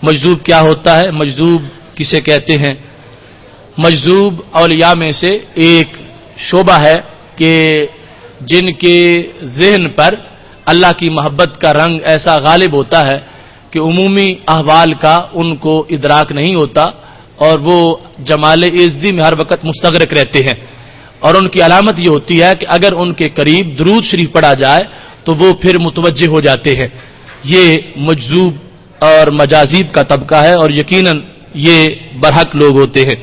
مجذوب کیا ہوتا ہے، مجذوب کسے کہتے ہیں؟ مجذوب اولیاء میں سے ایک شعبہ ہے کہ جن کے ذہن پر اللہ کی محبت کا رنگ ایسا غالب ہوتا ہے کہ عمومی احوال کا ان کو ادراک نہیں ہوتا اور وہ جمال عزتی میں ہر وقت مستغرق رہتے ہیں، اور ان کی علامت یہ ہوتی ہے کہ اگر ان کے قریب درود شریف پڑھا جائے تو وہ پھر متوجہ ہو جاتے ہیں۔ یہ مجذوب اور مجاذیب کا طبقہ ہے، اور یقیناً یہ برحق لوگ ہوتے ہیں۔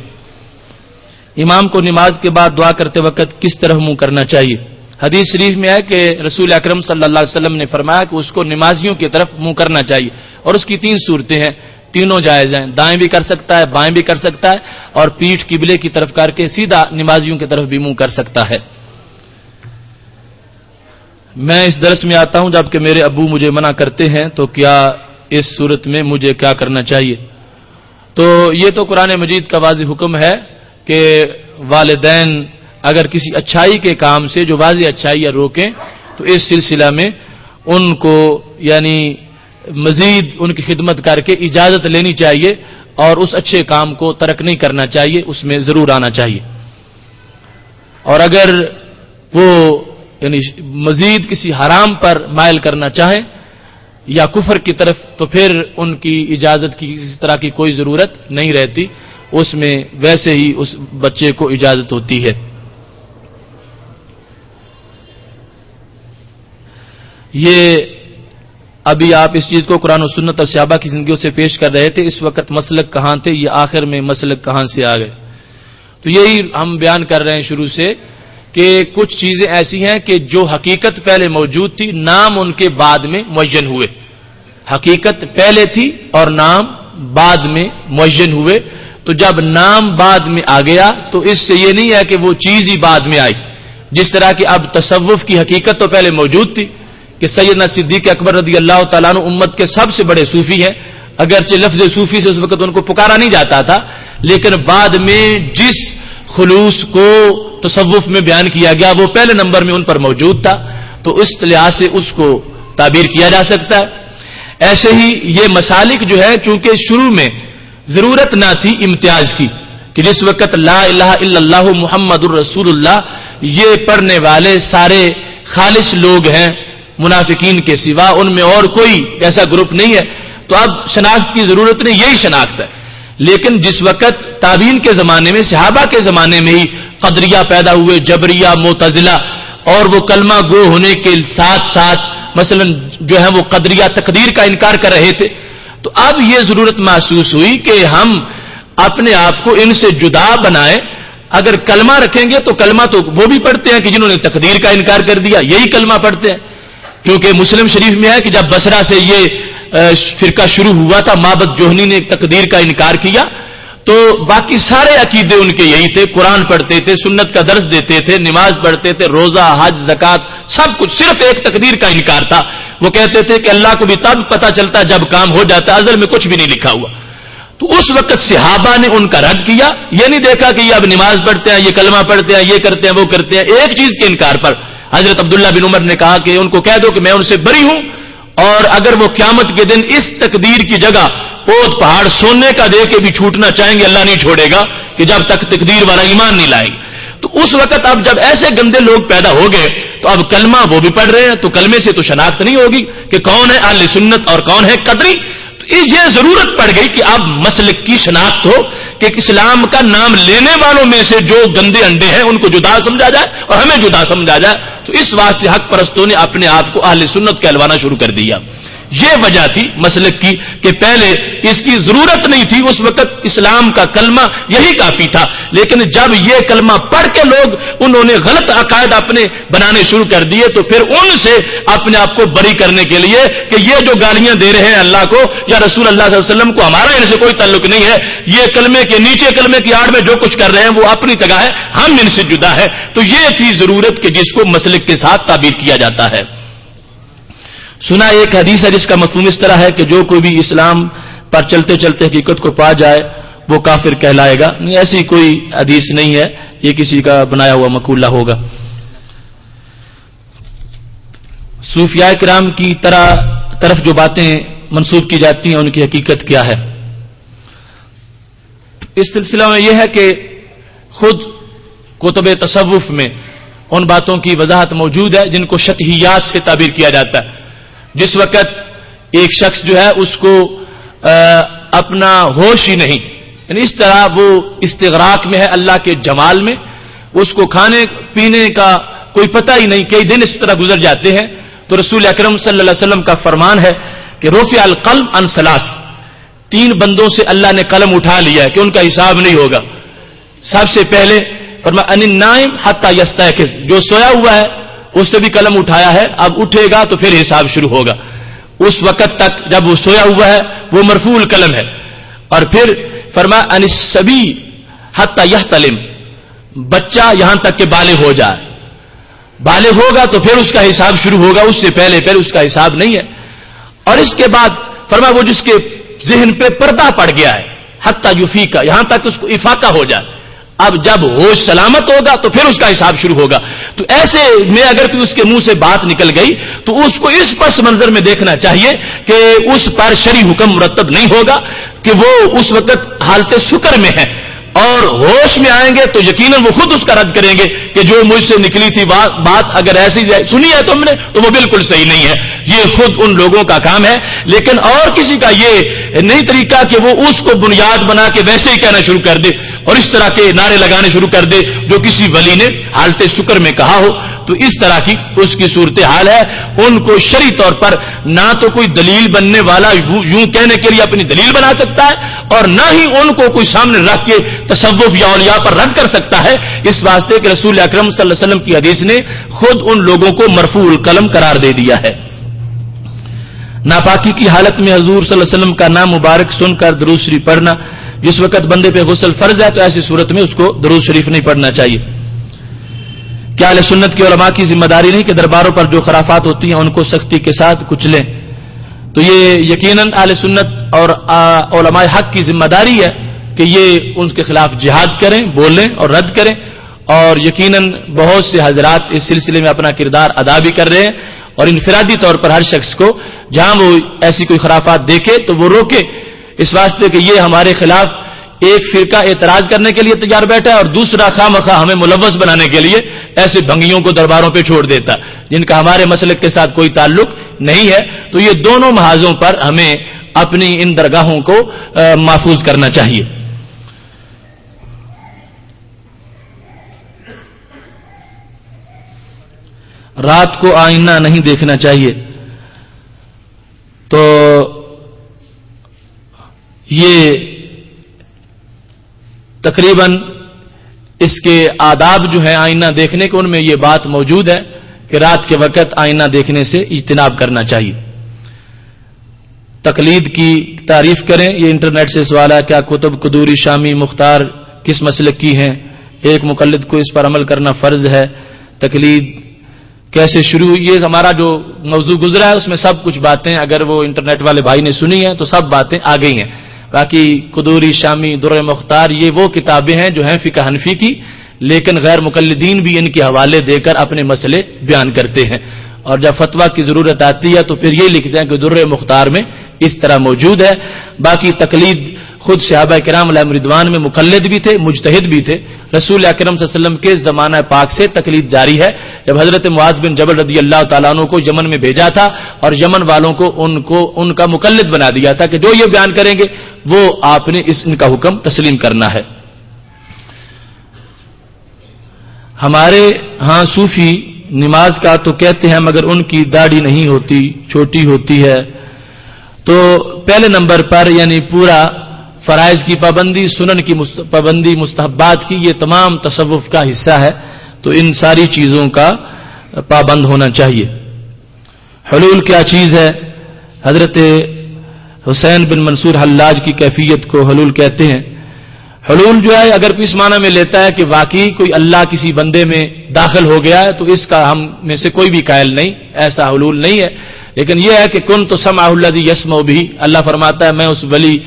امام کو نماز کے بعد دعا کرتے وقت کس طرح منہ کرنا چاہیے؟ حدیث شریف میں ہے کہ رسول اکرم صلی اللہ علیہ وسلم نے فرمایا کہ اس کو نمازیوں کی طرف منہ کرنا چاہیے، اور اس کی 3 صورتیں ہیں، تینوں جائز ہیں، دائیں بھی کر سکتا ہے، بائیں بھی کر سکتا ہے، اور پیٹھ قبلے کی طرف کر کے سیدھا نمازیوں کی طرف بھی منہ کر سکتا ہے۔ میں اس درس میں آتا ہوں جبکہ میرے ابو مجھے منع کرتے ہیں، تو کیا اس صورت میں مجھے کیا کرنا چاہیے؟ تو یہ تو قرآن مجید کا واضح حکم ہے کہ والدین اگر کسی اچھائی کے کام سے جو واضح اچھائیاں روکیں تو اس سلسلہ میں ان کو یعنی مزید ان کی خدمت کر کے اجازت لینی چاہیے، اور اس اچھے کام کو ترک نہیں کرنا چاہیے، اس میں ضرور آنا چاہیے۔ اور اگر وہ یعنی مزید کسی حرام پر مائل کرنا چاہیں یا کفر کی طرف، تو پھر ان کی اجازت کی کسی طرح کی کوئی ضرورت نہیں رہتی، اس میں ویسے ہی اس بچے کو اجازت ہوتی ہے۔ یہ ابھی آپ اس چیز کو قرآن و سنت اور صحابہ کی زندگیوں سے پیش کر رہے تھے، اس وقت مسلک کہاں تھے، یہ آخر میں مسلک کہاں سے آ گئے؟ تو یہی ہم بیان کر رہے ہیں شروع سے کہ کچھ چیزیں ایسی ہیں کہ جو حقیقت پہلے موجود تھی، نام ان کے بعد میں معین ہوئے۔ حقیقت پہلے تھی اور نام بعد میں معین ہوئے، تو جب نام بعد میں آ گیا تو اس سے یہ نہیں ہے کہ وہ چیز ہی بعد میں آئی۔ جس طرح کہ اب تصوف کی حقیقت تو پہلے موجود تھی کہ سیدنا صدیق اکبر رضی اللہ تعالیٰ عنہ امت کے سب سے بڑے صوفی ہیں، اگرچہ لفظ صوفی سے اس وقت ان کو پکارا نہیں جاتا تھا، لیکن بعد میں جس خلوص کو تصوف میں بیان کیا گیا وہ پہلے نمبر میں ان پر موجود تھا، تو اس لحاظ سے اس کو تعبیر کیا جا سکتا ہے۔ ایسے ہی یہ مسالک جو ہے چونکہ شروع میں ضرورت نہ تھی امتیاز کی کہ جس وقت لا الہ الا اللہ محمد الرسول اللہ یہ پڑھنے والے سارے خالص لوگ ہیں منافقین کے سوا، ان میں اور کوئی ایسا گروپ نہیں ہے، تو اب شناخت کی ضرورت نہیں، یہی شناخت ہے۔ لیکن جس وقت تابعین کے زمانے میں، صحابہ کے زمانے میں ہی قدریہ پیدا ہوئے، جبریہ، معتزلہ، اور وہ کلمہ گو ہونے کے ساتھ ساتھ مثلا جو ہے وہ قدریہ تقدیر کا انکار کر رہے تھے، تو اب یہ ضرورت محسوس ہوئی کہ ہم اپنے آپ کو ان سے جدا بنائیں۔ اگر کلمہ رکھیں گے تو کلمہ تو وہ بھی پڑھتے ہیں کہ جنہوں نے تقدیر کا انکار کر دیا، یہی کلمہ پڑھتے ہیں، کیونکہ مسلم شریف میں ہے کہ جب بصرہ سے یہ فرقہ شروع ہوا تھا، معبد جوہنی نے تقدیر کا انکار کیا، تو باقی سارے عقیدے ان کے یہی تھے، قرآن پڑھتے تھے، سنت کا درس دیتے تھے، نماز پڑھتے تھے، روزہ، حج، زکات، سب کچھ، صرف ایک تقدیر کا انکار تھا۔ وہ کہتے تھے کہ اللہ کو بھی تب پتہ چلتا جب کام ہو جاتا، ازل میں کچھ بھی نہیں لکھا ہوا۔ تو اس وقت صحابہ نے ان کا رد کیا، یہ نہیں دیکھا کہ یہ اب نماز پڑھتے ہیں، یہ کلمہ پڑھتے ہیں، یہ کرتے ہیں، وہ کرتے ہیں، ایک چیز کے انکار پر حضرت عبداللہ بن عمر نے کہا کہ ان کو کہہ دو کہ میں ان سے بری ہوں، اور اگر وہ قیامت کے دن اس تقدیر کی جگہ پود پہاڑ سونے کا دے کے بھی چھوٹنا چاہیں گے، اللہ نہیں چھوڑے گا کہ جب تک تقدیر والا ایمان نہیں لائیں گے۔ تو اس وقت اب جب ایسے گندے لوگ پیدا ہو گئے تو اب کلمہ وہ بھی پڑھ رہے ہیں، تو کلمے سے تو شناخت نہیں ہوگی کہ کون ہے اہل سنت اور کون ہے قدری۔ تو یہ ضرورت پڑ گئی کہ اب مسلک کی شناخت ہو کہ اسلام کا نام لینے والوں میں سے جو گندے انڈے ہیں ان کو جدا سمجھا جائے اور ہمیں جدا سمجھا جائے۔ تو اس واسطے حق پرستوں نے اپنے آپ کو اہل سنت کہلوانا شروع کر دیا۔ یہ وجہ تھی مسلک کی کہ پہلے اس کی ضرورت نہیں تھی، اس وقت اسلام کا کلمہ یہی کافی تھا، لیکن جب یہ کلمہ پڑھ کے لوگ انہوں نے غلط عقائد اپنے بنانے شروع کر دیے تو پھر ان سے اپنے آپ کو بری کرنے کے لیے کہ یہ جو گالیاں دے رہے ہیں اللہ کو یا رسول اللہ صلی اللہ علیہ وسلم کو، ہمارا ان سے کوئی تعلق نہیں ہے، یہ کلمے کے نیچے کلمے کی آڑ میں جو کچھ کر رہے ہیں وہ اپنی جگہ ہے، ہم ان سے جدا ہے۔ تو یہ تھی ضرورت کہ جس کو مسلک کے ساتھ تعبیر کیا جاتا ہے۔ سنا ایک حدیث ہے جس کا مفہوم اس طرح ہے کہ جو کوئی بھی اسلام پر چلتے چلتے حقیقت کو پا جائے وہ کافر کہلائے گا۔ نہیں، ایسی کوئی حدیث نہیں ہے، یہ کسی کا بنایا ہوا مقولہ ہوگا۔ صوفیاء کرام کی طرف جو باتیں منسوب کی جاتی ہیں ان کی حقیقت کیا ہے. اس سلسلہ میں یہ ہے کہ خود کتب تصوف میں ان باتوں کی وضاحت موجود ہے جن کو شطحیات سے تعبیر کیا جاتا ہے. جس وقت ایک شخص جو ہے اس کو اپنا ہوش ہی نہیں، یعنی اس طرح وہ استغراق میں ہے اللہ کے جمال میں، اس کو کھانے پینے کا کوئی پتہ ہی نہیں، کئی دن اس طرح گزر جاتے ہیں. تو رسول اکرم صلی اللہ علیہ وسلم کا فرمان ہے کہ رفع القلم عن ثلاث، 3 بندوں سے اللہ نے قلم اٹھا لیا ہے کہ ان کا حساب نہیں ہوگا. سب سے پہلے فرمایا ان النائم حتی یستیقظ، جو سویا ہوا ہے اس سے بھی قلم اٹھایا ہے، اب اٹھے گا تو پھر حساب شروع ہوگا. اس وقت تک جب وہ سویا ہوا ہے وہ مرفوع القلم ہے. اور پھر فرمایا ان الصبی حتی یحتلم، بچہ یہاں تک کہ بالغ ہو جائے، بالغ ہوگا تو پھر اس کا حساب شروع ہوگا، اس سے پہلے اس کا حساب نہیں ہے. اور اس کے بعد فرمایا وہ جس کے ذہن پہ پردہ پڑ گیا ہے حتی یفیقہ، یہاں تک اس کو افاقہ ہو جائے، اب جب ہوش سلامت ہوگا تو پھر اس کا حساب شروع ہوگا. تو ایسے میں اگر کوئی اس کے منہ سے بات نکل گئی تو اس کو اس پس منظر میں دیکھنا چاہیے کہ اس پر شرعی حکم مرتب نہیں ہوگا، کہ وہ اس وقت حالت سکر میں ہے، اور ہوش میں آئیں گے تو یقیناً وہ خود اس کا رد کریں گے کہ جو مجھ سے نکلی تھی بات اگر ایسی سنی ہے تم نے تو وہ بالکل صحیح نہیں ہے. یہ خود ان لوگوں کا کام ہے، لیکن اور کسی کا یہ نہیں طریقہ کہ وہ اس کو بنیاد بنا کے ویسے ہی کہنا شروع کر دے اور اس طرح کے نعرے لگانے شروع کر دے جو کسی ولی نے حالت شکر میں کہا ہو. تو اس طرح کی اس کی صورتحال ہے. ان کو شرعی طور پر نہ تو کوئی دلیل بننے والا یوں کہنے کے لیے اپنی دلیل بنا سکتا ہے، اور نہ ہی ان کو کوئی سامنے رکھ کے تصوف یا اولیاء پر رد کر سکتا ہے، اس واسطے کہ رسول اکرم صلی اللہ علیہ وسلم کی حدیث نے خود ان لوگوں کو مرفوع القلم قرار دے دیا ہے. ناپاکی کی حالت میں حضور صلی اللہ علیہ وسلم کا نام مبارک سن کر درود شریف پڑھنا، جس وقت بندے پہ غسل فرض ہے تو ایسی صورت میں اس کو درود شریف نہیں پڑھنا چاہیے. کیا اہل سنت کے علماء کی ذمہ داری نہیں کہ درباروں پر جو خرافات ہوتی ہیں ان کو سختی کے ساتھ کچلیں؟ تو یہ یقیناً اہل سنت اور علماء حق کی ذمہ داری ہے کہ یہ ان کے خلاف جہاد کریں، بولیں اور رد کریں. اور یقیناً بہت سے حضرات اس سلسلے میں اپنا کردار ادا بھی کر رہے ہیں، اور انفرادی طور پر ہر شخص کو جہاں وہ ایسی کوئی خرافات دیکھے تو وہ روکے، اس واسطے کہ یہ ہمارے خلاف ایک فرقہ اعتراض کرنے کے لیے تیار بیٹھا ہے اور دوسرا خواہ مخواہ ہمیں ملوث بنانے کے لیے ایسے بھنگیوں کو درباروں پہ چھوڑ دیتا جن کا ہمارے مسلک کے ساتھ کوئی تعلق نہیں ہے. تو یہ دونوں محاذوں پر ہمیں اپنی ان درگاہوں کو محفوظ کرنا چاہیے. رات کو آئینہ نہیں دیکھنا چاہیے، تو یہ تقریباً اس کے آداب جو ہیں آئینہ دیکھنے کے، ان میں یہ بات موجود ہے کہ رات کے وقت آئینہ دیکھنے سے اجتناب کرنا چاہیے. تقلید کی تعریف کریں، یہ انٹرنیٹ سے سوال ہے. کیا کتب قدوری، شامی، مختار کس مسلک کی ہیں؟ ایک مقلد کو اس پر عمل کرنا فرض ہے. تقلید کیسے شروع ہوئی؟ یہ ہمارا جو موضوع گزرا ہے اس میں سب کچھ باتیں اگر وہ انٹرنیٹ والے بھائی نے سنی ہیں تو سب باتیں آ گئی ہیں. باقی قدوری، شامی، در مختار یہ وہ کتابیں ہیں جو ہیں فقہ حنفی کی، لیکن غیر مقلدین بھی ان کے حوالے دے کر اپنے مسئلے بیان کرتے ہیں، اور جب فتویٰ کی ضرورت آتی ہے تو پھر یہ لکھتے ہیں کہ در مختار میں اس طرح موجود ہے. باقی تقلید خود صحابہ کرام علیہم رضوان میں مقلد بھی تھے، مجتہد بھی تھے. رسول اکرم صلی اللہ علیہ وسلم کے زمانہ پاک سے تقلید جاری ہے. جب حضرت معاذ بن جبل رضی اللہ تعالیٰ عنہ کو یمن میں بھیجا تھا اور یمن والوں کو ان کا مقلد بنا دیا تھا کہ جو یہ بیان کریں گے وہ آپ نے ان کا حکم تسلیم کرنا ہے. ہمارے ہاں صوفی نماز کا تو کہتے ہیں مگر ان کی داڑھی نہیں ہوتی، چھوٹی ہوتی ہے. تو پہلے نمبر پر یعنی پورا فرائض کی پابندی، سنن کی پابندی، مستحبات کی، یہ تمام تصوف کا حصہ ہے. تو ان ساری چیزوں کا پابند ہونا چاہیے. حلول کیا چیز ہے؟ حضرت حسین بن منصور حلاج کی کیفیت کو حلول کہتے ہیں. حلول جو ہے اگر اس معنی میں لیتا ہے کہ واقعی کوئی اللہ کسی بندے میں داخل ہو گیا ہے تو اس کا ہم میں سے کوئی بھی قائل نہیں، ایسا حلول نہیں ہے. لیکن یہ ہے کہ کن تو سمعہ الذی یسمع بہ، اللہ فرماتا ہے میں اس ولی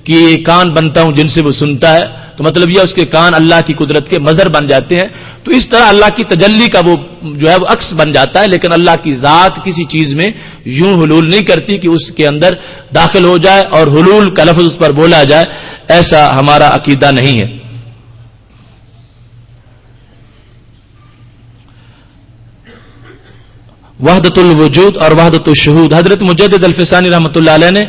کی کان بنتا ہوں جن سے وہ سنتا ہے. تو مطلب یہ اس کے کان اللہ کی قدرت کے مظہر بن جاتے ہیں. تو اس طرح اللہ کی تجلی کا وہ جو ہے وہ عکس بن جاتا ہے. لیکن اللہ کی ذات کسی چیز میں یوں حلول نہیں کرتی کہ اس کے اندر داخل ہو جائے اور حلول کا لفظ اس پر بولا جائے. ایسا ہمارا عقیدہ نہیں ہے. وحدت الوجود اور وحدت الشہود. حضرت مجدد الفسانی رحمۃ اللہ علیہ نے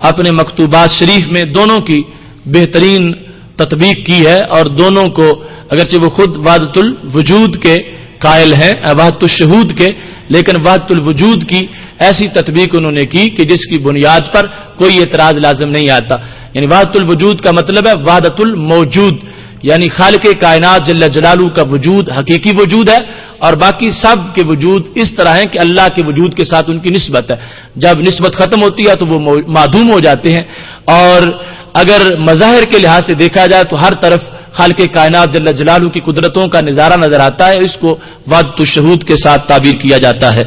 اپنے مکتوبات شریف میں دونوں کی بہترین تطبیق کی ہے, اور دونوں کو اگرچہ وہ خود وحدت الوجود کے قائل ہیں, وحدت الشہود کے, لیکن وحدت الوجود کی ایسی تطبیق انہوں نے کی کہ جس کی بنیاد پر کوئی اعتراض لازم نہیں آتا. یعنی وحدت الوجود کا مطلب ہے وحدت الموجود, یعنی خالق کائنات جل جلالہ کا وجود حقیقی وجود ہے, اور باقی سب کے وجود اس طرح ہیں کہ اللہ کے وجود کے ساتھ ان کی نسبت ہے. جب نسبت ختم ہوتی ہے تو وہ معدوم ہو جاتے ہیں. اور اگر مظاہر کے لحاظ سے دیکھا جائے تو ہر طرف خالق کائنات جل جلالہ کی قدرتوں کا نظارہ نظر آتا ہے. اس کو وحدت الشہود کے ساتھ تعبیر کیا جاتا ہے.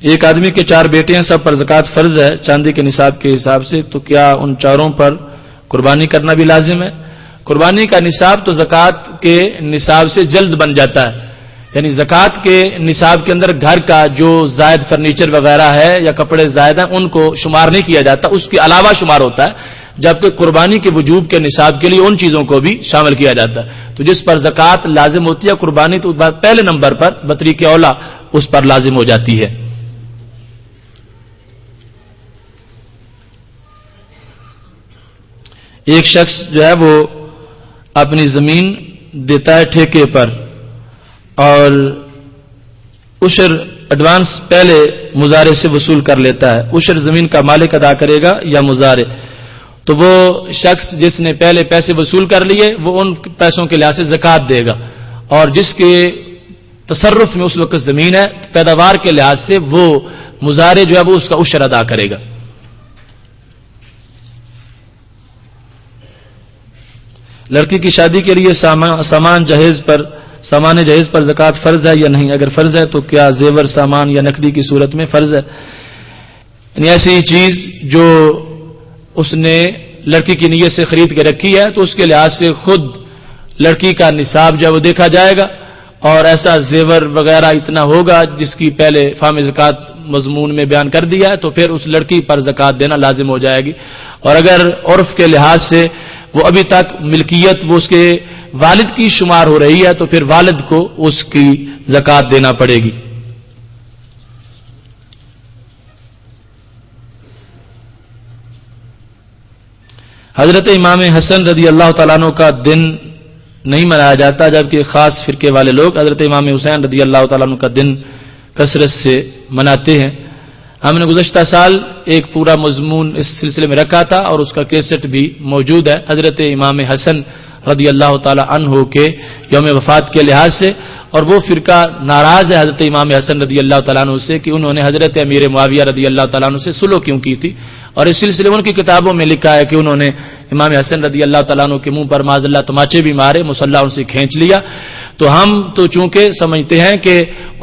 ایک آدمی کے 4 بیٹے ہیں, سب پر زکوٰۃ فرض ہے چاندی کے نصاب کے حساب سے, تو کیا ان چاروں پر قربانی کرنا بھی لازم ہے؟ قربانی کا نصاب تو زکوٰۃ کے نصاب سے جلد بن جاتا ہے. یعنی زکوٰۃ کے نصاب کے اندر گھر کا جو زائد فرنیچر وغیرہ ہے یا کپڑے زائد ہیں ان کو شمار نہیں کیا جاتا, اس کے علاوہ شمار ہوتا ہے. جبکہ قربانی کے وجوب کے نصاب کے لیے ان چیزوں کو بھی شامل کیا جاتا ہے. تو جس پر زکوٰۃ لازم ہوتی ہے قربانی تو پہلے نمبر پر بطریق اولا اس پر لازم ہو جاتی ہے. ایک شخص جو ہے وہ اپنی زمین دیتا ہے ٹھیکے پر اور عشر ایڈوانس پہلے مزارے سے وصول کر لیتا ہے. عشر زمین کا مالک ادا کرے گا یا مزارے؟ تو وہ شخص جس نے پہلے پیسے وصول کر لیے وہ ان پیسوں کے لحاظ سے زکوٰۃ دے گا, اور جس کے تصرف میں اس وقت زمین ہے پیداوار کے لحاظ سے وہ مزارے جو ہے وہ اس کا عشر ادا کرے گا. لڑکی کی شادی کے لیے سامان جہیز پر زکوٰۃ فرض ہے یا نہیں؟ اگر فرض ہے تو کیا زیور سامان یا نقدی کی صورت میں فرض ہے؟ یعنی ایسی چیز جو اس نے لڑکی کی نیت سے خرید کے رکھی ہے تو اس کے لحاظ سے خود لڑکی کا نصاب جو ہے وہ دیکھا جائے گا, اور ایسا زیور وغیرہ اتنا ہوگا جس کی پہلے فہم زکوٰۃ مضمون میں بیان کر دیا ہے, تو پھر اس لڑکی پر زکوٰۃ دینا لازم ہو جائے گی. اور اگر عرف کے لحاظ سے وہ ابھی تک ملکیت وہ اس کے والد کی شمار ہو رہی ہے تو پھر والد کو اس کی زکوٰۃ دینا پڑے گی. حضرت امام حسن رضی اللہ تعالیٰ عنہ کا دن نہیں منایا جاتا, جبکہ خاص فرقے والے لوگ حضرت امام حسین رضی اللہ تعالیٰ عنہ کا دن کثرت سے مناتے ہیں. ہم نے گزشتہ سال ایک پورا مضمون اس سلسلے میں رکھا تھا اور اس کا کیسٹ بھی موجود ہے. حضرت امام حسن رضی اللہ تعالی عنہ کے یوم وفات کے لحاظ سے, اور وہ فرقہ ناراض ہے حضرت امام حسن رضی اللہ تعالیٰ عنہ سے کہ انہوں نے حضرت امیر معاویہ رضی اللہ تعالیٰ عنہ سے صلح کیوں کی تھی, اور اس سلسلے میں ان کی کتابوں میں لکھا ہے کہ انہوں نے امام حسن رضی اللہ تعالیٰ عنہ کے منہ پر معاذ اللہ تماچے بھی مارے, مصلی ان سے کھینچ لیا. تو ہم تو چونکہ سمجھتے ہیں کہ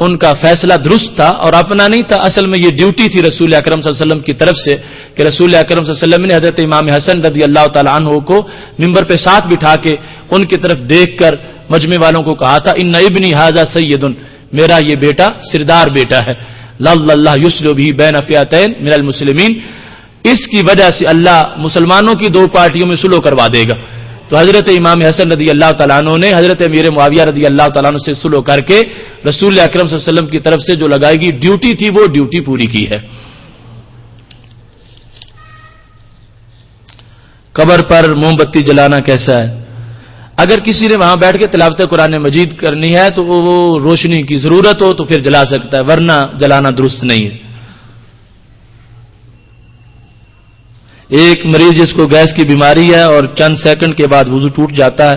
ان کا فیصلہ درست تھا اور اپنا نہیں تھا, اصل میں یہ ڈیوٹی تھی رسول اکرم صلی اللہ علیہ وسلم کی طرف سے کہ رسول اکرم صلی اللہ علیہ وسلم نے حضرت امام حسن رضی اللہ تعالی عنہ کو ممبر پہ ساتھ بٹھا کے ان کی طرف دیکھ کر مجمع والوں کو کہا تھا ان ابنی ھذا سید, میرا یہ بیٹا سردار بیٹا ہے, اللہ یصلح به بین فئتین من المسلمین, اس کی وجہ سے اللہ مسلمانوں کی 2 پارٹیوں میں صلح کروا دے گا. تو حضرت امام حسن رضی اللہ تعالیٰ عنہ نے حضرت امیر معاویہ رضی اللہ تعالیٰ عنہ سے صلح کر کے رسول اکرم صلی اللہ علیہ وسلم کی طرف سے جو لگائی گئی ڈیوٹی تھی وہ ڈیوٹی پوری کی ہے. قبر پر موم بتی جلانا کیسا ہے؟ اگر کسی نے وہاں بیٹھ کے تلاوت قرآن مجید کرنی ہے تو وہ روشنی کی ضرورت ہو تو پھر جلا سکتا ہے, ورنہ جلانا درست نہیں ہے. ایک مریض جس کو گیس کی بیماری ہے اور چند سیکنڈ کے بعد وضو ٹوٹ جاتا ہے,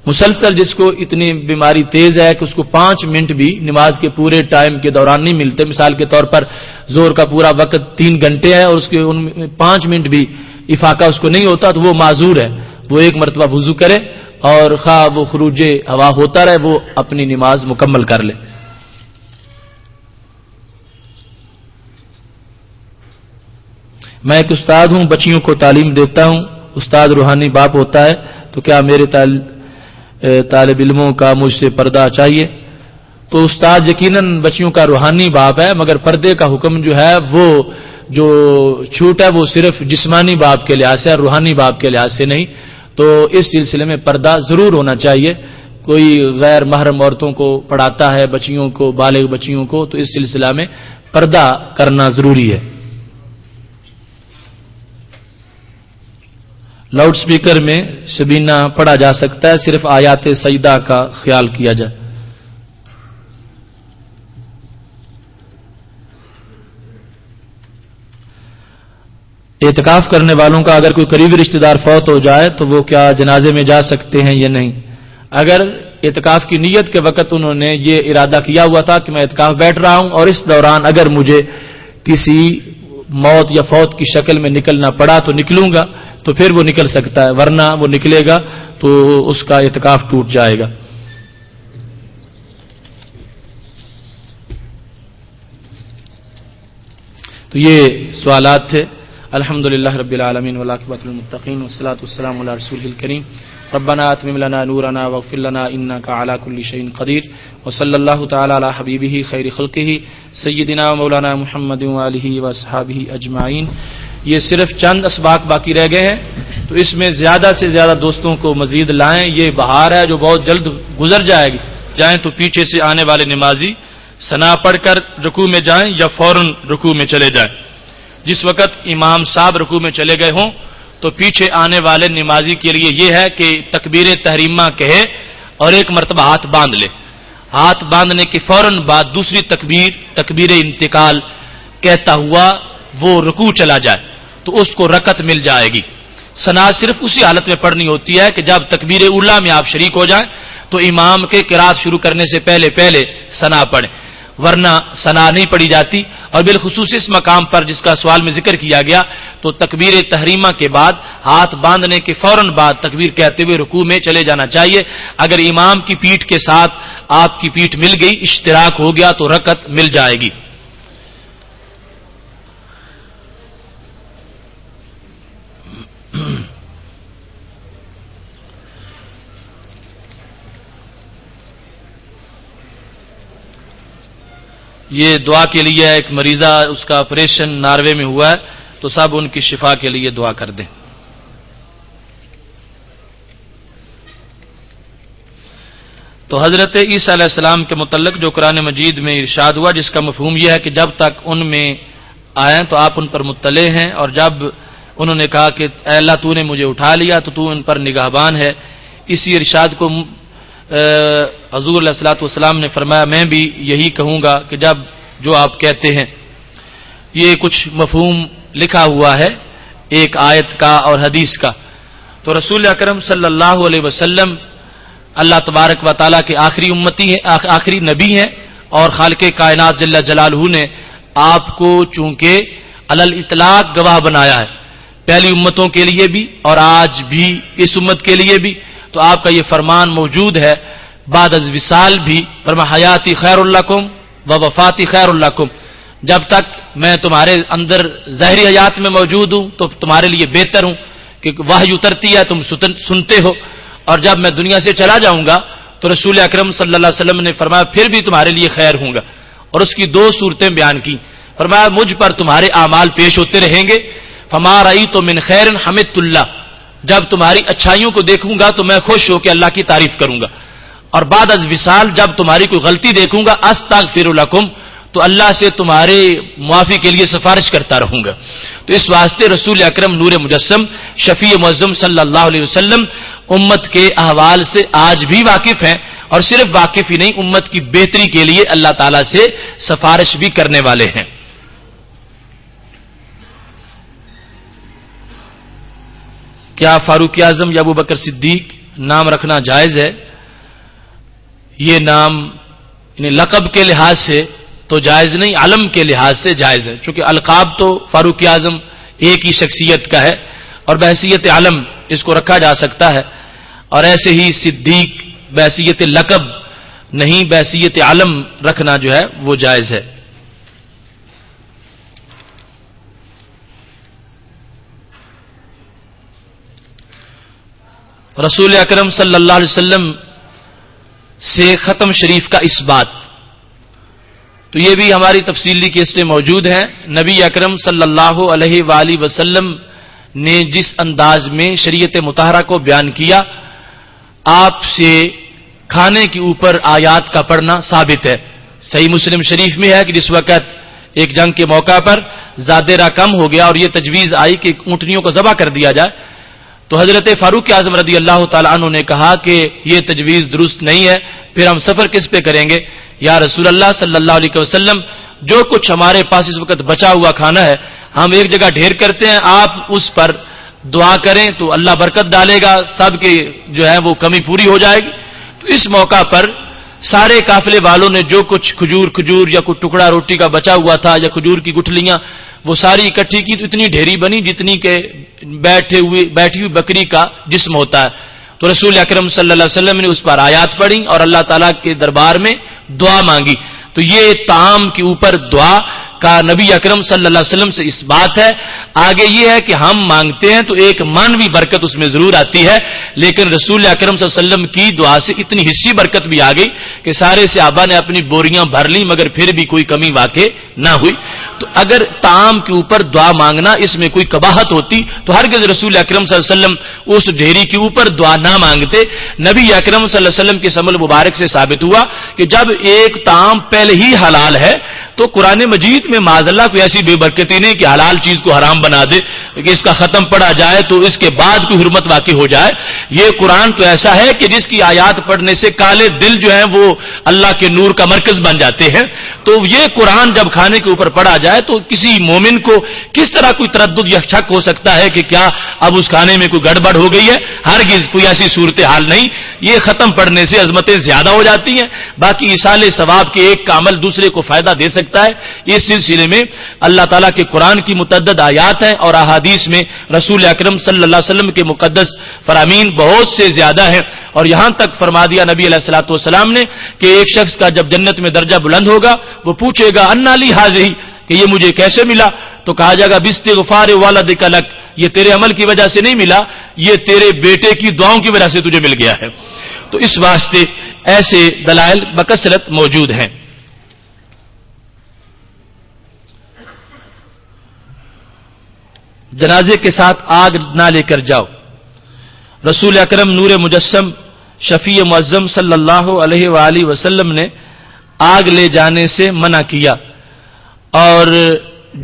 مسلسل جس کو اتنی بیماری تیز ہے کہ اس کو 5 منٹ بھی نماز کے پورے ٹائم کے دوران نہیں ملتے, مثال کے طور پر زور کا پورا وقت 3 گھنٹے ہے اور اس کے ان 5 منٹ بھی افاقہ اس کو نہیں ہوتا, تو وہ معذور ہے. وہ 1 مرتبہ وضو کرے اور خواہ وہ خروج ہوا ہوتا رہے وہ اپنی نماز مکمل کر لے۔ میں ایک استاد ہوں، بچیوں کو تعلیم دیتا ہوں، استاد روحانی باپ ہوتا ہے، تو کیا میرے طالب علموں کا مجھ سے پردہ چاہیے؟ تو استاد یقیناً بچیوں کا روحانی باپ ہے، مگر پردے کا حکم جو ہے وہ جو چھوٹ ہے وہ صرف جسمانی باپ کے لحاظ سے اور روحانی باپ کے لحاظ سے نہیں، تو اس سلسلے میں پردہ ضرور ہونا چاہیے۔ کوئی غیر محرم عورتوں کو پڑھاتا ہے، بچیوں کو، بالغ بچیوں کو، تو اس سلسلہ میں پردہ کرنا ضروری ہے۔ لاؤڈ سپیکر میں شبینہ پڑھا جا سکتا ہے، صرف آیات سجدہ کا خیال کیا جائے۔ اعتکاف کرنے والوں کا اگر کوئی قریبی رشتہ دار فوت ہو جائے تو وہ کیا جنازے میں جا سکتے ہیں یا نہیں؟ اگر اعتکاف کی نیت کے وقت انہوں نے یہ ارادہ کیا ہوا تھا کہ میں اعتکاف بیٹھ رہا ہوں اور اس دوران اگر مجھے کسی موت یا فوت کی شکل میں نکلنا پڑا تو نکلوں گا، تو پھر وہ نکل سکتا ہے، ورنہ وہ نکلے گا تو اس کا اعتکاف ٹوٹ جائے گا۔ تو یہ سوالات تھے۔ الحمدللہ رب العالمین والعاقبۃ للمتقین والصلاۃ والسلام علی رسولہ الکریم ربنا اتمم لنا نورنا واغفر لنا انک علی کل شیء قدیر وصلی اللہ تعالی علی حبیبہ خیر خلقہ سیدنا مولانا محمد وآلہ واصحابہ اجمعین۔ یہ صرف چند اسباق باقی رہ گئے ہیں، تو اس میں زیادہ سے زیادہ دوستوں کو مزید لائیں۔ یہ بہار ہے جو بہت جلد گزر جائے گی، جائیں تو پیچھے سے آنے والے نمازی ثنا پڑھ کر رکوع میں جائیں یا فوراً رکوع میں چلے جائیں۔ جس وقت امام صاحب رکوع میں چلے گئے ہوں تو پیچھے آنے والے نمازی کے لیے یہ ہے کہ تکبیر تحریمہ کہے اور ایک مرتبہ ہاتھ باندھ لے، ہاتھ باندھنے کے فوراً بعد دوسری تکبیر انتقال کہتا ہوا وہ رکوع چلا جائے تو اس کو رکعت مل جائے گی۔ ثنا صرف اسی حالت میں پڑھنی ہوتی ہے کہ جب تکبیر اولا میں آپ شریک ہو جائیں تو امام کے قرات شروع کرنے سے پہلے ثنا پڑھیں، ورنہ ثنا نہیں پڑھی جاتی۔ اور بالخصوص اس مقام پر جس کا سوال میں ذکر کیا گیا تو تکبیر تحریمہ کے بعد ہاتھ باندھنے کے فوراً بعد تکبیر کہتے ہوئے رکوع میں چلے جانا چاہیے۔ اگر امام کی پیٹھ کے ساتھ آپ کی پیٹھ مل گئی، اشتراک ہو گیا تو رکعت مل جائے گی۔ یہ دعا کے لیے ایک مریضہ، اس کا آپریشن ناروے میں ہوا ہے، تو سب ان کی شفا کے لیے دعا کر دیں۔ تو حضرت عیسیٰ علیہ السلام کے متعلق جو قرآن مجید میں ارشاد ہوا، جس کا مفہوم یہ ہے کہ جب تک ان میں آئیں تو آپ ان پر مطلع ہیں، اور جب انہوں نے کہا کہ اے اللہ تو نے مجھے اٹھا لیا تو تو ان پر نگہبان ہے، اسی ارشاد کو حضور علیہ الصلوۃ والسلام نے فرمایا میں بھی یہی کہوں گا کہ جب جو آپ کہتے ہیں۔ یہ کچھ مفہوم لکھا ہوا ہے ایک آیت کا اور حدیث کا۔ تو رسول اکرم صلی اللہ علیہ وسلم اللہ تبارک و تعالیٰ کے آخری امتی ہیں، آخری نبی ہیں، اور خالق کائنات جل جلالہ نے آپ کو چونکہ علی الاطلاق گواہ بنایا ہے، پہلی امتوں کے لیے بھی اور آج بھی اس امت کے لیے بھی، تو آپ کا یہ فرمان موجود ہے بعد از وصال بھی، فرما حیاتی خیر لکم و وفاتی خیر لکم، جب تک میں تمہارے اندر ظاہری حیات میں موجود ہوں تو تمہارے لیے بہتر ہوں کہ وحی اترتی ہے تم سنتے ہو، اور جب میں دنیا سے چلا جاؤں گا تو رسول اکرم صلی اللہ علیہ وسلم نے فرمایا پھر بھی تمہارے لیے خیر ہوں گا، اور اس کی دو صورتیں بیان کی، فرمایا مجھ پر تمہارے اعمال پیش ہوتے رہیں گے، فما رأیت من خیر حمدت اللہ، جب تمہاری اچھائیوں کو دیکھوں گا تو میں خوش ہو کے اللہ کی تعریف کروں گا، اور بعد از وصال جب تمہاری کوئی غلطی دیکھوں گا استغفر لکم، تو اللہ سے تمہارے معافی کے لیے سفارش کرتا رہوں گا۔ تو اس واسطے رسول اکرم نور مجسم شفیع معظم صلی اللہ علیہ وسلم امت کے احوال سے آج بھی واقف ہیں، اور صرف واقف ہی نہیں، امت کی بہتری کے لیے اللہ تعالیٰ سے سفارش بھی کرنے والے ہیں۔ کیا فاروق اعظم یا ابو بکر صدیق نام رکھنا جائز ہے؟ یہ نام یعنی لقب کے لحاظ سے تو جائز نہیں، علم کے لحاظ سے جائز ہے، چونکہ القاب تو فاروق اعظم ایک ہی شخصیت کا ہے، اور بحیثیت علم اس کو رکھا جا سکتا ہے، اور ایسے ہی صدیق بحیثیت لقب نہیں بحیثیت علم رکھنا جو ہے وہ جائز ہے. رسول اکرم صلی اللہ علیہ وسلم سے ختم شریف کا اثبات، تو یہ بھی ہماری تفصیلی کیسٹیں موجود ہیں. نبی اکرم صلی اللہ علیہ وآلہ وسلم نے جس انداز میں شریعت مطہرہ کو بیان کیا، آپ سے کھانے کے اوپر آیات کا پڑھنا ثابت ہے. صحیح مسلم شریف میں ہے کہ جس وقت ایک جنگ کے موقع پر زادرہ کم ہو گیا اور یہ تجویز آئی کہ اونٹنیوں کو ذبح کر دیا جائے، تو حضرت فاروق اعظم رضی اللہ تعالیٰ عنہ نے کہا کہ یہ تجویز درست نہیں ہے، پھر ہم سفر کس پہ کریں گے؟ یا رسول اللہ صلی اللہ علیہ وسلم، جو کچھ ہمارے پاس اس وقت بچا ہوا کھانا ہے ہم ایک جگہ ڈھیر کرتے ہیں، آپ اس پر دعا کریں تو اللہ برکت ڈالے گا، سب کی جو ہے وہ کمی پوری ہو جائے گی. تو اس موقع پر سارے قافلے والوں نے جو کچھ کھجور یا کوئی ٹکڑا روٹی کا بچا ہوا تھا یا کھجور کی گٹھلیاں وہ ساری اکٹھی کی، تو اتنی ڈھیری بنی جتنی کہ بیٹھی ہوئی بکری کا جسم ہوتا ہے. تو رسول اکرم صلی اللہ علیہ وسلم نے اس پر آیات پڑھی اور اللہ تعالیٰ کے دربار میں دعا مانگی. تو یہ طعام کے اوپر دعا کا نبی اکرم صلی اللہ علیہ وسلم سے اس بات ہے. آگے یہ ہے کہ ہم مانگتے ہیں تو ایک مانوی برکت اس میں ضرور آتی ہے، لیکن رسول اکرم صلی اللہ علیہ وسلم کی دعا سے اتنی حصی برکت بھی آ گئی کہ سارے صحابہ نے اپنی بوریاں بھر لیں مگر پھر بھی کوئی کمی واقع نہ ہوئی. تو اگر طعام کے اوپر دعا مانگنا اس میں کوئی قباحت ہوتی تو ہرگز رسول اکرم صلی اللہ علیہ وسلم اس ڈھیری کے اوپر دعا نہ مانگتے. نبی اکرم صلی اللہ علیہ وسلم کے سمل مبارک سے ثابت ہوا کہ جب ایک طعام پہلے ہی حلال ہے تو قرآن مجید میں معاذ اللہ کوئی ایسی بے برکتی نہیں کہ حلال چیز کو حرام بنا دے کہ اس کا ختم پڑھا جائے تو اس کے بعد کوئی حرمت واقع ہو جائے. یہ قرآن تو ایسا ہے کہ جس کی آیات پڑھنے سے کالے دل جو ہیں وہ اللہ کے نور کا مرکز بن جاتے ہیں. تو یہ قرآن جب کھانے کے اوپر پڑھا جائے تو کسی مومن کو کس طرح کوئی تردد یا شک ہو سکتا ہے کہ کیا اب اس کھانے میں کوئی گڑبڑ ہو گئی ہے؟ ہرگز کوئی ایسی صورتحال نہیں. یہ ختم پڑھنے سے عظمتیں زیادہ ہو جاتی ہیں. باقی ایصال ثواب کے ایک کا عمل دوسرے کو فائدہ دے سکتا ہے. اس سلسلے میں اللہ تعالیٰ کے قرآن کی متعدد آیات ہیں اور احادیث میں رسول اکرم صلی اللہ علیہ وسلم کے مقدس فرامین بہت سے زیادہ ہیں. اور یہاں تک فرما دیا نبی علیہ الصلوۃ والسلام نے کہ ایک شخص کا جب جنت میں درجہ بلند ہوگا وہ پوچھے گا انا لی ھذہ، کہ یہ مجھے کیسے ملا؟ تو کہا جائے گا باستغفار والدک لک، یہ تیرے عمل کی وجہ سے نہیں ملا، یہ تیرے بیٹے کی دعاؤں کی وجہ سے تجھے مل گیا ہے. تو اس واسطے ایسے دلائل بکثرت موجود ہیں. جنازے کے ساتھ آگ نہ لے کر جاؤ. رسول اکرم نور مجسم شفیع معظم صلی اللہ علیہ وآلہ وسلم نے آگ لے جانے سے منع کیا اور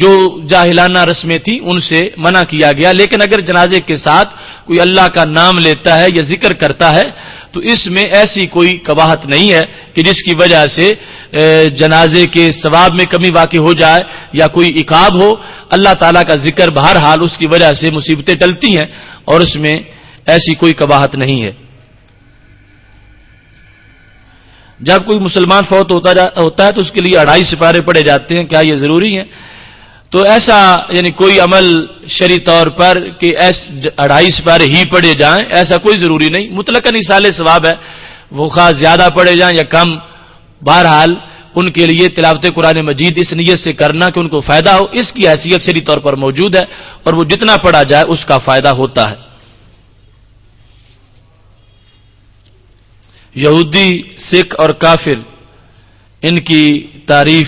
جو جاہلانہ رسمیں تھیں ان سے منع کیا گیا. لیکن اگر جنازے کے ساتھ کوئی اللہ کا نام لیتا ہے یا ذکر کرتا ہے تو اس میں ایسی کوئی قباحت نہیں ہے کہ جس کی وجہ سے جنازے کے ثواب میں کمی واقع ہو جائے یا کوئی عقاب ہو. اللہ تعالیٰ کا ذکر بہرحال اس کی وجہ سے مصیبتیں ٹلتی ہیں اور اس میں ایسی کوئی قباحت نہیں ہے. جب کوئی مسلمان فوت ہوتا ہے تو اس کے لیے 2.5 سپارے پڑے جاتے ہیں، کیا یہ ضروری ہے؟ تو ایسا یعنی کوئی عمل شرعی طور پر کہ 2.5 سپارے ہی پڑے جائیں ایسا کوئی ضروری نہیں. مطلقاً ایصال ثواب ہے، وہ خاص زیادہ پڑے جائیں یا کم، بہرحال ان کے لیے تلاوت قرآن مجید اس نیت سے کرنا کہ ان کو فائدہ ہو، اس کی حیثیت شرعی طور پر موجود ہے اور وہ جتنا پڑھا جائے اس کا فائدہ ہوتا ہے. یہودی، سکھ اور کافر ان کی تعریف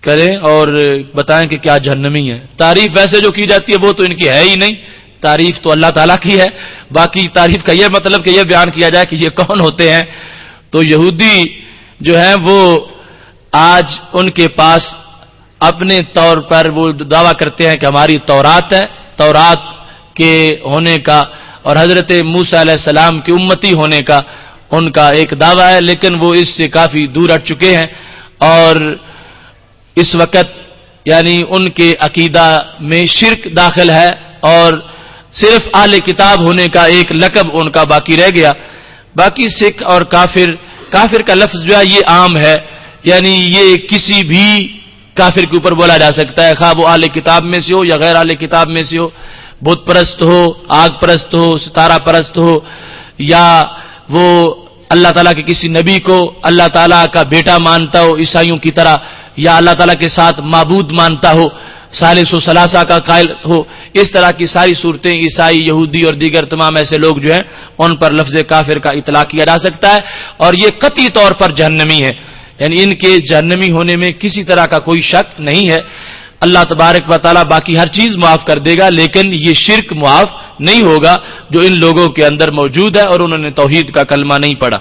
کریں اور بتائیں کہ کیا جہنمی ہے. تعریف ویسے جو کی جاتی ہے وہ تو ان کی ہے ہی نہیں، تعریف تو اللہ تعالیٰ کی ہے. باقی تعریف کا یہ مطلب کہ یہ بیان کیا جائے کہ یہ کون ہوتے ہیں. تو یہودی جو ہیں وہ آج ان کے پاس اپنے طور پر وہ دعویٰ کرتے ہیں کہ ہماری تورات ہے، تورات کے ہونے کا اور حضرت موسیٰ علیہ السلام کی امتی ہونے کا ان کا ایک دعویٰ ہے، لیکن وہ اس سے کافی دور ہٹ چکے ہیں اور اس وقت یعنی ان کے عقیدہ میں شرک داخل ہے اور صرف اہل کتاب ہونے کا ایک لقب ان کا باقی رہ گیا. باقی سکھ اور کافر کا لفظ جو ہے یہ عام ہے، یعنی یہ کسی بھی کافر کے اوپر بولا جا سکتا ہے، خواہ وہ اہل کتاب میں سے ہو یا غیر اہل کتاب میں سے ہو، بت پرست ہو، آگ پرست ہو، ستارہ پرست ہو یا وہ اللہ تعالیٰ کے کسی نبی کو اللہ تعالیٰ کا بیٹا مانتا ہو عیسائیوں کی طرح، یا اللہ تعالیٰ کے ساتھ معبود مانتا ہو، ثالث و ثلاثہ کا قائل ہو، اس طرح کی ساری صورتیں عیسائی، یہودی اور دیگر تمام ایسے لوگ جو ہیں ان پر لفظ کافر کا اطلاق کیا جا سکتا ہے، اور یہ قطعی طور پر جہنمی ہے، یعنی ان کے جہنمی ہونے میں کسی طرح کا کوئی شک نہیں ہے۔ اللہ تبارک و تعالیٰ باقی ہر چیز معاف کر دے گا، لیکن یہ شرک معاف نہیں ہوگا جو ان لوگوں کے اندر موجود ہے اور انہوں نے توحید کا کلمہ نہیں پڑھا۔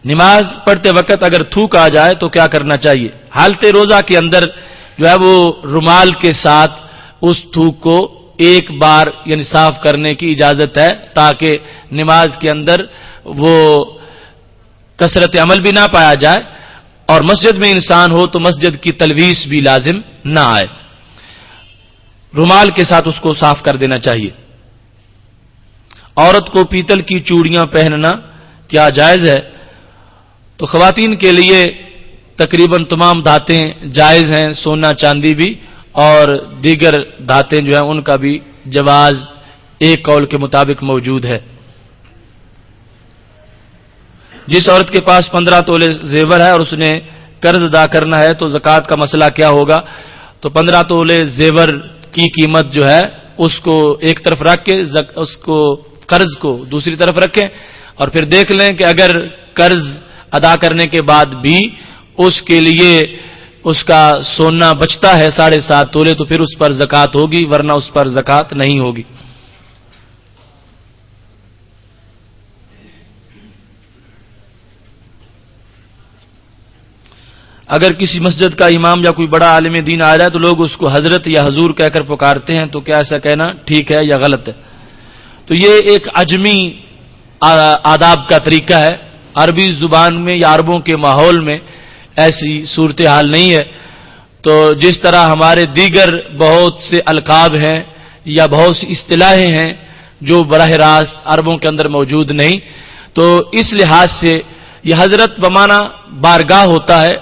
نماز پڑھتے وقت اگر تھوک آ جائے تو کیا کرنا چاہیے؟ حالت روزہ کے اندر جو ہے وہ رومال کے ساتھ اس تھوک کو ایک بار یعنی صاف کرنے کی اجازت ہے، تاکہ نماز کے اندر وہ کثرت عمل بھی نہ پایا جائے، اور مسجد میں انسان ہو تو مسجد کی تلویث بھی لازم نہ آئے۔ رومال کے ساتھ اس کو صاف کر دینا چاہیے۔ عورت کو پیتل کی چوڑیاں پہننا کیا جائز ہے؟ تو خواتین کے لیے تقریباً تمام دھاتیں جائز ہیں، سونا چاندی بھی، اور دیگر دھاتیں جو ہیں ان کا بھی جواز ایک قول کے مطابق موجود ہے۔ جس عورت کے پاس 15 تولے زیور ہے اور اس نے قرض ادا کرنا ہے تو زکوٰۃ کا مسئلہ کیا ہوگا؟ تو 15 تولے زیور کی قیمت جو ہے اس کو ایک طرف رکھ کے اس کو قرض کو دوسری طرف رکھیں، اور پھر دیکھ لیں کہ اگر قرض ادا کرنے کے بعد بھی اس کے لیے اس کا سونا بچتا ہے 7.5 تولے تو پھر اس پر زکوٰۃ ہوگی، ورنہ اس پر زکوٰۃ نہیں ہوگی۔ اگر کسی مسجد کا امام یا کوئی بڑا عالم دین آ جائے تو لوگ اس کو حضرت یا حضور کہہ کر پکارتے ہیں، تو کیا ایسا کہنا ٹھیک ہے یا غلط ہے؟ تو یہ ایک عجمی آداب کا طریقہ ہے، عربی زبان میں یا عربوں کے ماحول میں ایسی صورتحال نہیں ہے۔ تو جس طرح ہمارے دیگر بہت سے القاب ہیں یا بہت سی اصطلاحیں ہیں جو براہ راست عربوں کے اندر موجود نہیں، تو اس لحاظ سے یہ حضرت بمعنی بارگاہ ہوتا ہے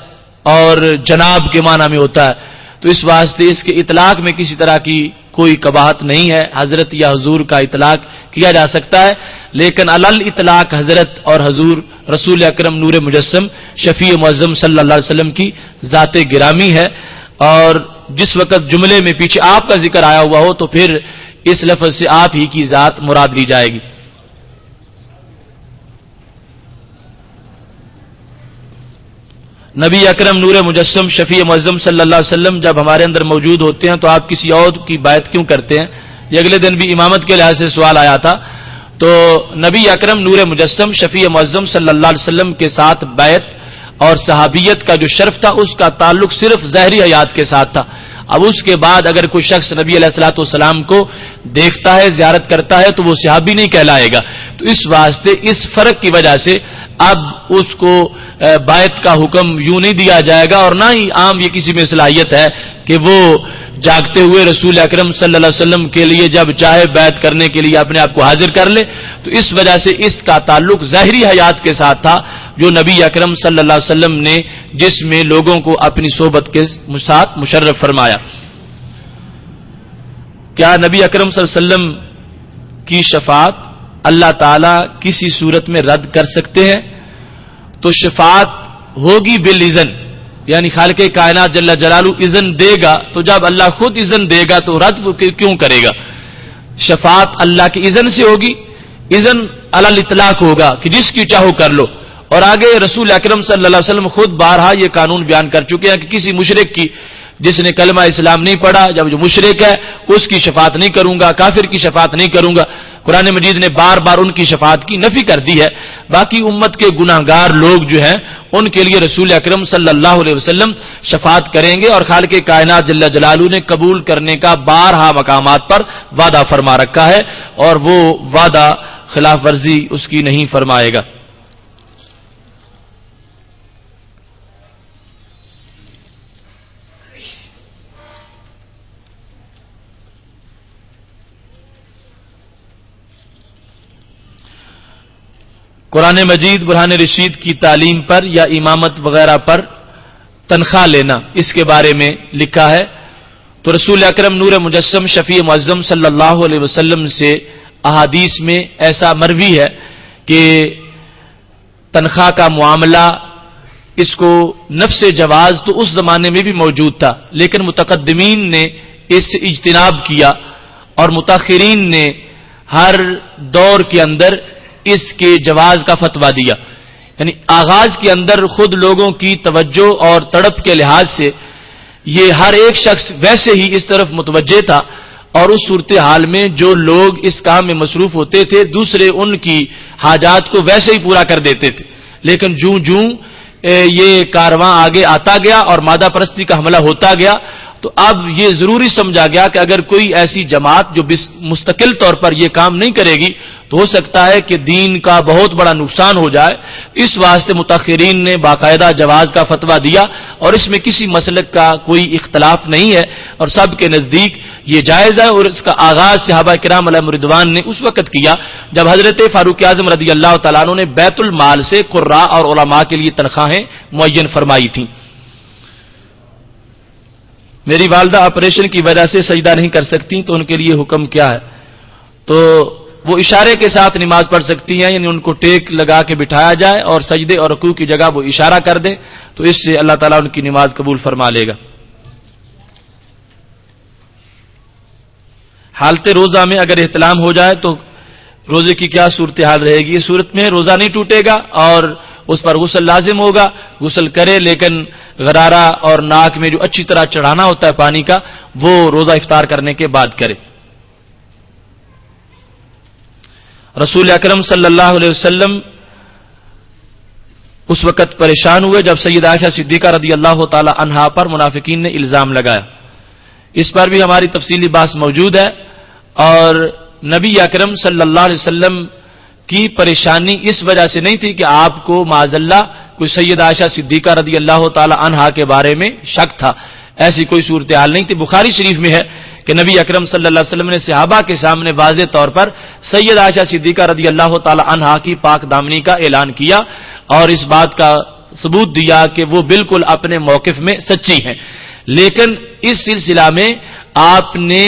اور جناب کے معنی میں ہوتا ہے، تو اس واسطے اس کے اطلاق میں کسی طرح کی کوئی قباحت نہیں ہے، حضرت یا حضور کا اطلاق کیا جا سکتا ہے، لیکن علل اطلاق حضرت اور حضور رسول اکرم نور مجسم شفیع معظم صلی اللہ علیہ وسلم کی ذات گرامی ہے، اور جس وقت جملے میں پیچھے آپ کا ذکر آیا ہوا ہو تو پھر اس لفظ سے آپ ہی کی ذات مراد لی جائے گی۔ نبی اکرم نور مجسم شفیع معظم صلی اللہ علیہ وسلم جب ہمارے اندر موجود ہوتے ہیں تو آپ کسی اور کی بیعت کیوں کرتے ہیں؟ یہ اگلے دن بھی امامت کے لحاظ سے سوال آیا تھا۔ تو نبی اکرم نور مجسم شفیع معظم صلی اللہ علیہ وسلم کے ساتھ بیعت اور صحابیت کا جو شرف تھا اس کا تعلق صرف ظاہری حیات کے ساتھ تھا۔ اب اس کے بعد اگر کوئی شخص نبی علیہ الصلوۃ والسلام کو دیکھتا ہے، زیارت کرتا ہے، تو وہ صحابی نہیں کہلائے گا۔ تو اس واسطے اس فرق کی وجہ سے اب اس کو بیعت کا حکم یوں نہیں دیا جائے گا، اور نہ ہی عام یہ کسی میں صلاحیت ہے کہ وہ جاگتے ہوئے رسول اکرم صلی اللہ علیہ وسلم کے لیے جب چاہے بیعت کرنے کے لیے اپنے آپ کو حاضر کر لے۔ تو اس وجہ سے اس کا تعلق ظاہری حیات کے ساتھ تھا جو نبی اکرم صلی اللہ علیہ وسلم نے جس میں لوگوں کو اپنی صحبت کے ساتھ مشرف فرمایا۔ کیا نبی اکرم صلی اللہ علیہ وسلم کی شفاعت اللہ تعالیٰ کسی صورت میں رد کر سکتے ہیں؟ تو شفاعت ہوگی بالاذن، یعنی خالق کائنات جل جلالہ اذن دے گا، تو جب اللہ خود اذن دے گا تو رد کیوں کرے گا؟ شفاعت اللہ کے اذن سے ہوگی، اذن علی الاطلاق ہوگا کہ جس کی چاہو کر لو، اور آگے رسول اکرم صلی اللہ علیہ وسلم خود بارہا یہ قانون بیان کر چکے ہیں کہ کسی مشرک کی جس نے کلمہ اسلام نہیں پڑھا، جب جو مشرک ہے اس کی شفاعت نہیں کروں گا، کافر کی شفاعت نہیں کروں گا۔ قرآن مجید نے بار بار ان کی شفاعت کی نفی کر دی ہے۔ باقی امت کے گناہگار لوگ جو ہیں ان کے لیے رسول اکرم صلی اللہ علیہ وسلم شفاعت کریں گے، اور خالق کائنات جل جلالہ نے قبول کرنے کا بارہا مقامات پر وعدہ فرما رکھا ہے، اور وہ وعدہ خلاف ورزی اس کی نہیں فرمائے گا۔ قرآن مجید برہان رشید کی تعلیم پر یا امامت وغیرہ پر تنخواہ لینا، اس کے بارے میں لکھا ہے۔ تو رسول اکرم نور مجسم شفیع معظم صلی اللہ علیہ وسلم سے احادیث میں ایسا مروی ہے کہ تنخواہ کا معاملہ اس کو نفس جواز تو اس زمانے میں بھی موجود تھا، لیکن متقدمین نے اس سے اجتناب کیا اور متاخرین نے ہر دور کے اندر اس کے جواز کا فتویٰ دیا. یعنی آغاز کے اندر خود لوگوں کی توجہ اور تڑپ کے لحاظ سے یہ ہر ایک شخص ویسے ہی اس طرف متوجہ تھا، اور اس صورتحال میں جو لوگ اس کام میں مصروف ہوتے تھے دوسرے ان کی حاجات کو ویسے ہی پورا کر دیتے تھے. لیکن جوں یہ کارواں آگے آتا گیا اور مادہ پرستی کا حملہ ہوتا گیا تو اب یہ ضروری سمجھا گیا کہ اگر کوئی ایسی جماعت جو مستقل طور پر یہ کام نہیں کرے گی تو ہو سکتا ہے کہ دین کا بہت بڑا نقصان ہو جائے. اس واسطے متاخرین نے باقاعدہ جواز کا فتویٰ دیا اور اس میں کسی مسلک کا کوئی اختلاف نہیں ہے اور سب کے نزدیک یہ جائز ہے. اور اس کا آغاز صحابہ کرام علیہم رضوان نے اس وقت کیا جب حضرت فاروق اعظم رضی اللہ تعالیٰ عنہ نے بیت المال سے قراء اور علماء کے لیے تنخواہیں معین فرمائی تھیں. میری والدہ آپریشن کی وجہ سے سجدہ نہیں کر سکتی تو ان کے لیے حکم کیا ہے؟ تو وہ اشارے کے ساتھ نماز پڑھ سکتی ہیں، یعنی ان کو ٹیک لگا کے بٹھایا جائے اور سجدے اور رکوع کی جگہ وہ اشارہ کر دیں تو اس سے اللہ تعالیٰ ان کی نماز قبول فرما لے گا. حالت روزہ میں اگر احتلام ہو جائے تو روزے کی کیا صورتحال رہے گی؟ اس صورت میں روزہ نہیں ٹوٹے گا اور اس پر غسل لازم ہوگا، غسل کرے، لیکن غرارہ اور ناک میں جو اچھی طرح چڑھانا ہوتا ہے پانی کا وہ روزہ افطار کرنے کے بعد کرے. رسول اکرم صلی اللہ علیہ وسلم اس وقت پریشان ہوئے جب سیدہ عائشہ صدیقہ رضی اللہ تعالی عنہا پر منافقین نے الزام لگایا. اس پر بھی ہماری تفصیلی بحث موجود ہے اور نبی اکرم صلی اللہ علیہ وسلم کی پریشانی اس وجہ سے نہیں تھی کہ آپ کو معاذ اللہ کوئی سیدہ عائشہ صدیقہ رضی اللہ تعالی عنہا کے بارے میں شک تھا، ایسی کوئی صورتحال نہیں تھی. بخاری شریف میں ہے کہ نبی اکرم صلی اللہ علیہ وسلم نے صحابہ کے سامنے واضح طور پر سیدہ عائشہ صدیقہ رضی اللہ تعالی عنہا کی پاک دامنی کا اعلان کیا اور اس بات کا ثبوت دیا کہ وہ بالکل اپنے موقف میں سچی ہیں. لیکن اس سلسلہ میں آپ نے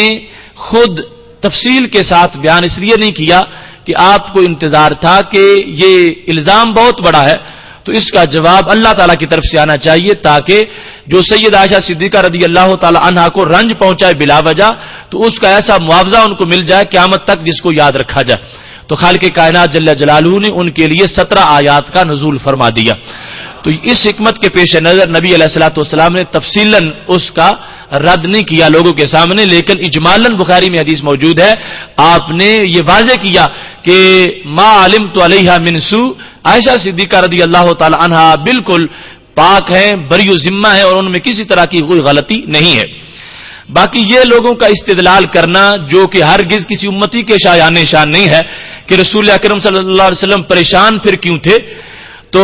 خود تفصیل کے ساتھ بیان اس لیے نہیں کیا کہ آپ کو انتظار تھا کہ یہ الزام بہت بڑا ہے تو اس کا جواب اللہ تعالیٰ کی طرف سے آنا چاہیے تاکہ جو سید عائشہ صدیقہ رضی اللہ تعالی عنہا کو رنج پہنچائے بلا وجہ تو اس کا ایسا معاوضہ ان کو مل جائے قیامت تک جس کو یاد رکھا جائے. تو خالق کائنات جل جلالہ نے ان کے لیے 17 آیات کا نزول فرما دیا. تو اس حکمت کے پیش نظر نبی علیہ الصلوۃ والسلام نے تفصیلاً اس کا رد نہیں کیا لوگوں کے سامنے، لیکن اجمالاً بخاری میں حدیث موجود ہے آپ نے یہ واضح کیا کہ ما علمت علیہا من سوء، عائشہ صدیقہ رضی اللہ تعالی عنہا بالکل پاک ہیں، بری ذمہ ہیں اور ان میں کسی طرح کی کوئی غلطی نہیں ہے. باقی یہ لوگوں کا استدلال کرنا جو کہ ہرگز کسی امتی کے شایان نشان نہیں ہے کہ رسول اکرم صلی اللہ علیہ وسلم پریشان پھر کیوں تھے، تو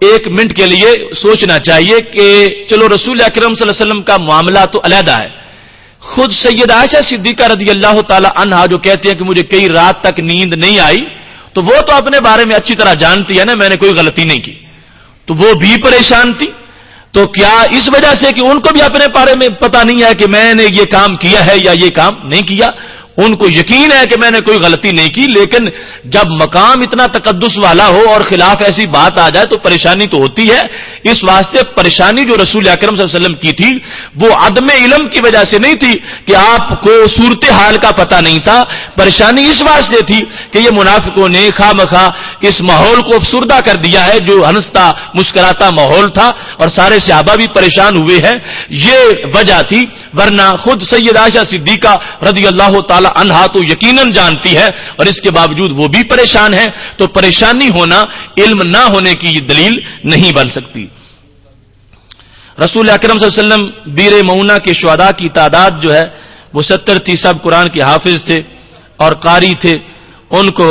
ایک منٹ کے لیے سوچنا چاہیے کہ چلو رسول اکرم صلی اللہ علیہ وسلم کا معاملہ تو علیحدہ ہے، خود سید عائشہ صدیقہ رضی اللہ تعالی عنہا جو کہتے ہیں کہ مجھے کئی رات تک نیند نہیں آئی تو وہ تو اپنے بارے میں اچھی طرح جانتی ہے نا میں نے کوئی غلطی نہیں کی، تو وہ بھی پریشان تھی. تو کیا اس وجہ سے کہ ان کو بھی اپنے بارے میں پتہ نہیں ہے کہ میں نے یہ کام کیا ہے یا یہ کام نہیں کیا؟ ان کو یقین ہے کہ میں نے کوئی غلطی نہیں کی، لیکن جب مقام اتنا تقدس والا ہو اور خلاف ایسی بات آ جائے تو پریشانی تو ہوتی ہے. اس واسطے پریشانی جو رسول اکرم صلی اللہ علیہ وسلم کی تھی وہ عدم علم کی وجہ سے نہیں تھی کہ آپ کو صورتحال کا پتہ نہیں تھا، پریشانی اس واسطے تھی کہ یہ منافقوں نے خواہ مخواہ اس ماحول کو افسردہ کر دیا ہے جو ہنستا مسکراتا ماحول تھا اور سارے صحابہ بھی پریشان ہوئے ہیں، یہ وجہ تھی. ورنہ خود سید عائشہ صدیقہ رضی اللہ تعالی عنہا تو یقیناً جانتی ہے اور اس کے باوجود وہ بھی پریشان ہیں، تو پریشانی ہونا علم نہ ہونے کی یہ دلیل نہیں بن سکتی. رسول اکرم صلی اللہ علیہ وسلم بیر معونہ کے شہداء کی تعداد جو ہے وہ 70 تھی، سب قرآن کے حافظ تھے اور قاری تھے، ان کو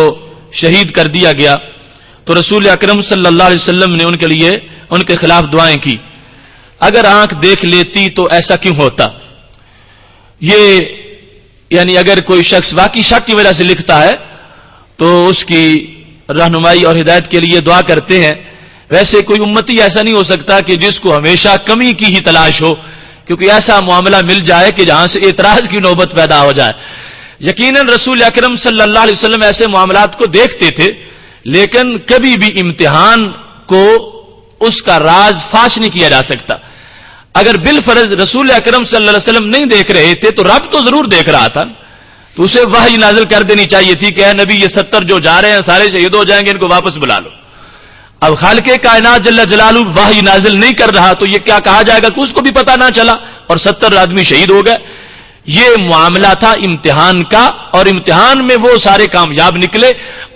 شہید کر دیا گیا. تو رسول اکرم صلی اللہ علیہ وسلم نے ان کے لیے ان کے خلاف دعائیں کی. اگر آنکھ دیکھ لیتی تو ایسا کیوں ہوتا؟ یہ یعنی اگر کوئی شخص واقعی شک کی وجہ سے لکھتا ہے تو اس کی رہنمائی اور ہدایت کے لیے دعا کرتے ہیں. ویسے کوئی امتی ایسا نہیں ہو سکتا کہ جس کو ہمیشہ کمی کی ہی تلاش ہو، کیونکہ ایسا معاملہ مل جائے کہ جہاں سے اعتراض کی نوبت پیدا ہو جائے. یقیناً رسول اکرم صلی اللہ علیہ وسلم ایسے معاملات کو دیکھتے تھے، لیکن کبھی بھی امتحان کو اس کا راز فاش نہیں کیا جا سکتا. اگر بالفرض رسول اکرم صلی اللہ علیہ وسلم نہیں دیکھ رہے تھے تو رب تو ضرور دیکھ رہا تھا، تو اسے وحی نازل کر دینی چاہیے تھی کہ اے نبی یہ 70 جو جا رہے ہیں سارے شہید ہو جائیں گے، ان کو واپس بلا لو. اب خالق کائنات جل جلالہ وحی نازل نہیں کر رہا تو یہ کیا کہا جائے گا کہ اس کو بھی پتہ نہ چلا اور 70 آدمی شہید ہو گئے. یہ معاملہ تھا امتحان کا، اور امتحان میں وہ سارے کامیاب نکلے،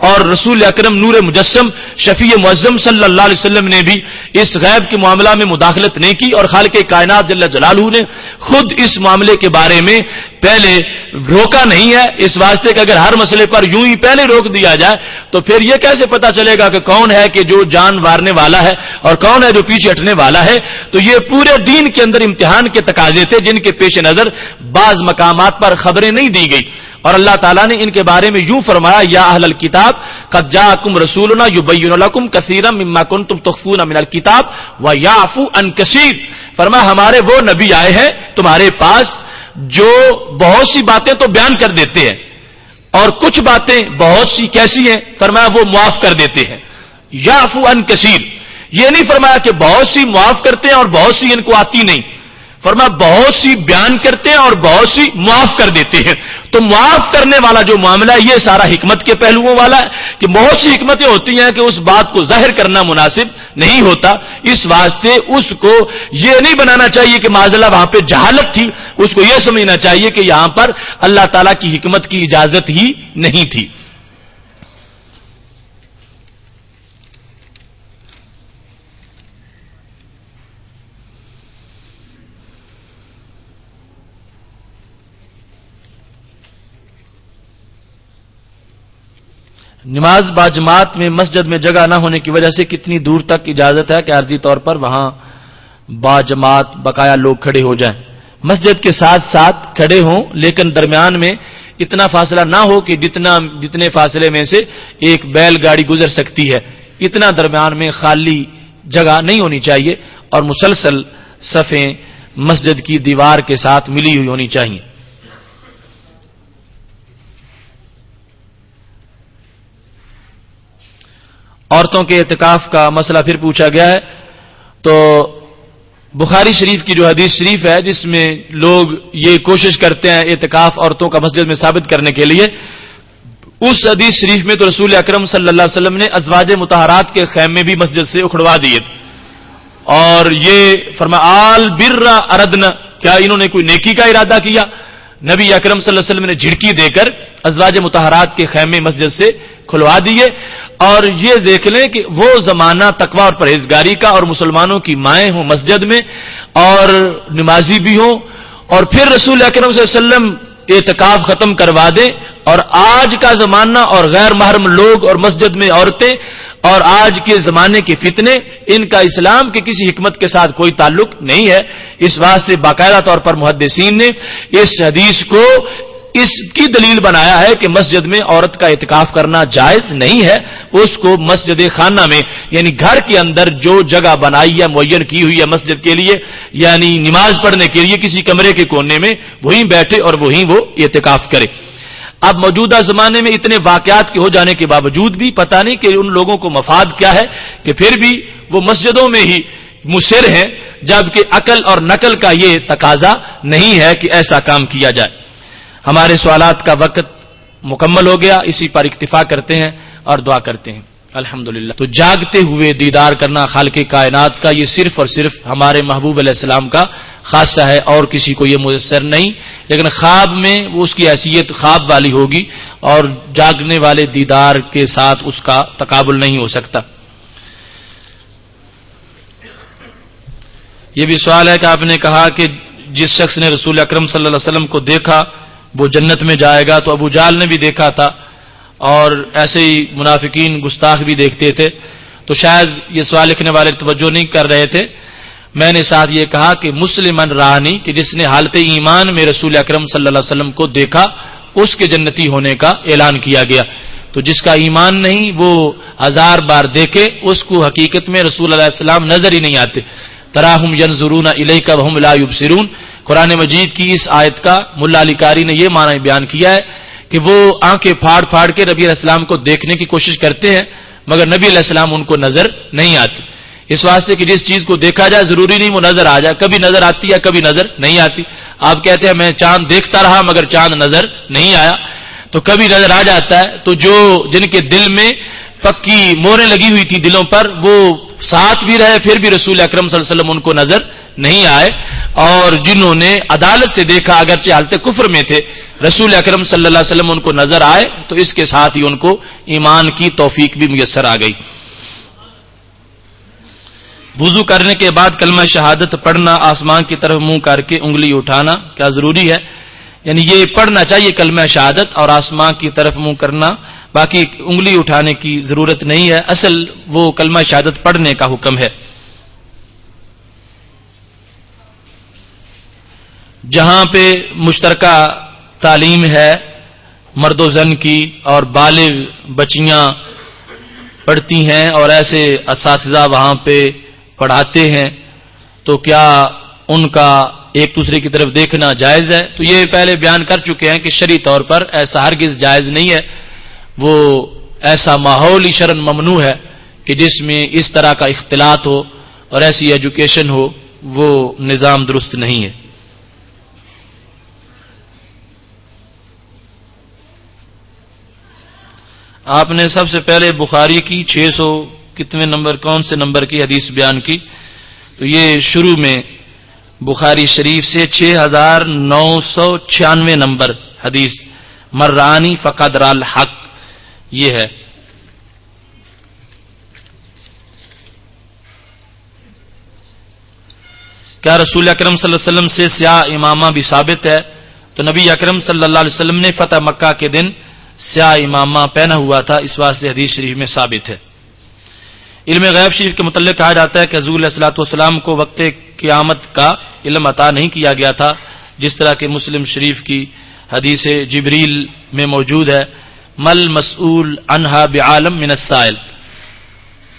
اور رسول اکرم نور مجسم شفیع معظم صلی اللہ علیہ وسلم نے بھی اس غیب کے معاملہ میں مداخلت نہیں کی، اور خالق کائنات جل جلالہ نے خود اس معاملے کے بارے میں پہلے روکا نہیں ہے، اس واسطے کہ اگر ہر مسئلے پر یوں ہی پہلے روک دیا جائے تو پھر یہ کیسے پتا چلے گا کہ کون ہے کہ جو جان وارنے والا ہے اور کون ہے جو پیچھے ہٹنے والا ہے. تو یہ پورے دین کے اندر امتحان کے تقاضے تھے جن کے پیش نظر بعض مقامات پر خبریں نہیں دی گئی، اور اللہ تعالیٰ نے ان کے بارے میں یوں فرمایا یا اہل الکتاب قد جاءکم رسولنا یبین لکم کثیرا مما کنتم تخفون من الکتاب ویعفو عن کثیر. فرمایا ہمارے وہ نبی آئے ہیں تمہارے پاس جو بہت سی باتیں تو بیان کر دیتے ہیں اور کچھ باتیں بہت سی کیسی ہیں، فرمایا وہ معاف کر دیتے ہیں. یعفو عن کثیر، یہ نہیں فرمایا کہ بہت سی معاف کرتے ہیں اور بہت سی ان کو آتی نہیں، فرمایا بہت سی بیان کرتے ہیں اور بہت سی معاف کر دیتے ہیں. تو معاف کرنے والا جو معاملہ ہے یہ سارا حکمت کے پہلوؤں والا ہے کہ بہت سی حکمتیں ہوتی ہیں کہ اس بات کو ظاہر کرنا مناسب نہیں ہوتا، اس واسطے اس کو یہ نہیں بنانا چاہیے کہ معاذاللہ وہاں پہ جہالت تھی، اس کو یہ سمجھنا چاہیے کہ یہاں پر اللہ تعالیٰ کی حکمت کی اجازت ہی نہیں تھی. نماز باجماعت میں مسجد میں جگہ نہ ہونے کی وجہ سے کتنی دور تک اجازت ہے کہ عارضی طور پر وہاں باجماعت بقایا لوگ کھڑے ہو جائیں؟ مسجد کے ساتھ ساتھ کھڑے ہوں لیکن درمیان میں اتنا فاصلہ نہ ہو کہ جتنے فاصلے میں سے ایک بیل گاڑی گزر سکتی ہے، اتنا درمیان میں خالی جگہ نہیں ہونی چاہیے، اور مسلسل صفیں مسجد کی دیوار کے ساتھ ملی ہوئی ہونی چاہیے. عورتوں کے اعتکاف کا مسئلہ پھر پوچھا گیا ہے. تو بخاری شریف کی جو حدیث شریف ہے جس میں لوگ یہ کوشش کرتے ہیں اعتکاف عورتوں کا مسجد میں ثابت کرنے کے لیے، اس حدیث شریف میں تو رسول اکرم صلی اللہ علیہ وسلم نے ازواج مطہرات کے خیمے بھی مسجد سے اکھڑوا دیے، اور یہ فرمایا آل بر اردن، کیا انہوں نے کوئی نیکی کا ارادہ کیا؟ نبی اکرم صلی اللہ علیہ وسلم نے جھڑکی دے کر ازواج مطہرات کے خیمے مسجد سے کھلوا دیے. اور یہ دیکھ لیں کہ وہ زمانہ تقوی اور پرہیزگاری کا، اور مسلمانوں کی مائیں ہوں مسجد میں اور نمازی بھی ہوں، اور پھر رسول اکرم صلی اللہ علیہ وسلم اعتکاف ختم کروا دیں، اور آج کا زمانہ اور غیر محرم لوگ اور مسجد میں عورتیں اور آج کے زمانے کے فتنے، ان کا اسلام کے کسی حکمت کے ساتھ کوئی تعلق نہیں ہے. اس واسطے باقاعدہ طور پر محدثین نے اس حدیث کو اس کی دلیل بنایا ہے کہ مسجد میں عورت کا اعتکاف کرنا جائز نہیں ہے، اس کو مسجد خانہ میں یعنی گھر کے اندر جو جگہ بنائی یا معین کی ہوئی ہے مسجد کے لیے، یعنی نماز پڑھنے کے لیے کسی کمرے کے کونے میں وہیں بیٹھے اور وہیں وہ اعتکاف کرے. اب موجودہ زمانے میں اتنے واقعات کے ہو جانے کے باوجود بھی پتہ نہیں کہ ان لوگوں کو مفاد کیا ہے کہ پھر بھی وہ مسجدوں میں ہی مصر ہیں، جبکہ عقل اور نقل کا یہ تقاضا نہیں ہے کہ ایسا کام کیا جائے. ہمارے سوالات کا وقت مکمل ہو گیا، اسی پر اکتفا کرتے ہیں اور دعا کرتے ہیں. الحمدللہ. تو جاگتے ہوئے دیدار کرنا خالق کائنات کا یہ صرف اور صرف ہمارے محبوب علیہ السلام کا خاصہ ہے، اور کسی کو یہ میسر نہیں. لیکن خواب میں وہ اس کی حیثیت خواب والی ہوگی، اور جاگنے والے دیدار کے ساتھ اس کا تقابل نہیں ہو سکتا. یہ بھی سوال ہے کہ آپ نے کہا کہ جس شخص نے رسول اکرم صلی اللہ علیہ وسلم کو دیکھا وہ جنت میں جائے گا، تو ابو جہل نے بھی دیکھا تھا اور ایسے ہی منافقین گستاخ بھی دیکھتے تھے. تو شاید یہ سوال لکھنے والے توجہ نہیں کر رہے تھے. میں نے ساتھ یہ کہا کہ مسلمن رانی کہ جس نے حالت ایمان میں رسول اکرم صلی اللہ علیہ وسلم کو دیکھا اس کے جنتی ہونے کا اعلان کیا گیا. تو جس کا ایمان نہیں وہ 1000 بار دیکھے اس کو حقیقت میں رسول اللہ علیہ السلام نظر ہی نہیں آتے. تراہم ینظرون الیک وہم لا یبصرون. قرآن مجید کی اس آیت کا ملا علی قاری نے یہ معنی بیان کیا ہے کہ وہ آنکھیں پھاڑ پھاڑ کے نبی علیہ السلام کو دیکھنے کی کوشش کرتے ہیں مگر نبی علیہ السلام ان کو نظر نہیں آتی. اس واسطے کہ جس چیز کو دیکھا جائے ضروری نہیں وہ نظر آ جائے, کبھی نظر آتی ہے کبھی نظر نہیں آتی. آپ کہتے ہیں میں چاند دیکھتا رہا مگر چاند نظر نہیں آیا, تو کبھی نظر آ جاتا ہے. تو جن کے دل میں پکی موریں لگی ہوئی تھی دلوں پر, وہ ساتھ بھی رہے پھر بھی رسول اکرم صلی اللہ علیہ وسلم ان کو نظر نہیں آئے, اور جنہوں نے عدالت سے دیکھا اگرچہ حالت کفر میں تھے رسول اکرم صلی اللہ علیہ وسلم ان کو نظر آئے, تو اس کے ساتھ ہی ان کو ایمان کی توفیق بھی میسر آ گئی. وضو کرنے کے بعد کلمہ شہادت پڑھنا, آسمان کی طرف منہ کر کے انگلی اٹھانا کیا ضروری ہے؟ یعنی یہ پڑھنا چاہیے کلمہ شہادت اور آسمان کی طرف منہ کرنا, باقی انگلی اٹھانے کی ضرورت نہیں ہے. اصل وہ کلمہ شہادت پڑھنے کا حکم ہے. جہاں پہ مشترکہ تعلیم ہے مرد و زن کی اور بالغ بچیاں پڑھتی ہیں اور ایسے اساتذہ وہاں پہ پڑھاتے ہیں, تو کیا ان کا ایک دوسرے کی طرف دیکھنا جائز ہے؟ تو یہ پہلے بیان کر چکے ہیں کہ شرعی طور پر ایسا ہرگز جائز نہیں ہے. وہ ایسا ماحول ہی شرعاً ممنوع ہے کہ جس میں اس طرح کا اختلاط ہو اور ایسی ایجوکیشن ہو, وہ نظام درست نہیں ہے. آپ نے سب سے پہلے بخاری کی 600 کتنے نمبر کون سے نمبر کی حدیث بیان کی؟ تو یہ شروع میں بخاری شریف سے 6996 نمبر حدیث مرانی فقد را الحق یہ ہے. کیا رسول اکرم صلی اللہ علیہ وسلم سے سیاہ امامہ بھی ثابت ہے؟ تو نبی اکرم صلی اللہ علیہ وسلم نے فتح مکہ کے دن سیاہ امامہ پہنا ہوا تھا, اس واسطے حدیث شریف میں ثابت ہے. علم غیب شریف کے متعلق کہا جاتا ہے کہ حضور علیہ الصلوۃ والسلام کو وقت قیامت کا علم عطا نہیں کیا گیا تھا, جس طرح کہ مسلم شریف کی حدیث جبریل میں موجود ہے مل مسئول عنہا بعالم من السائل.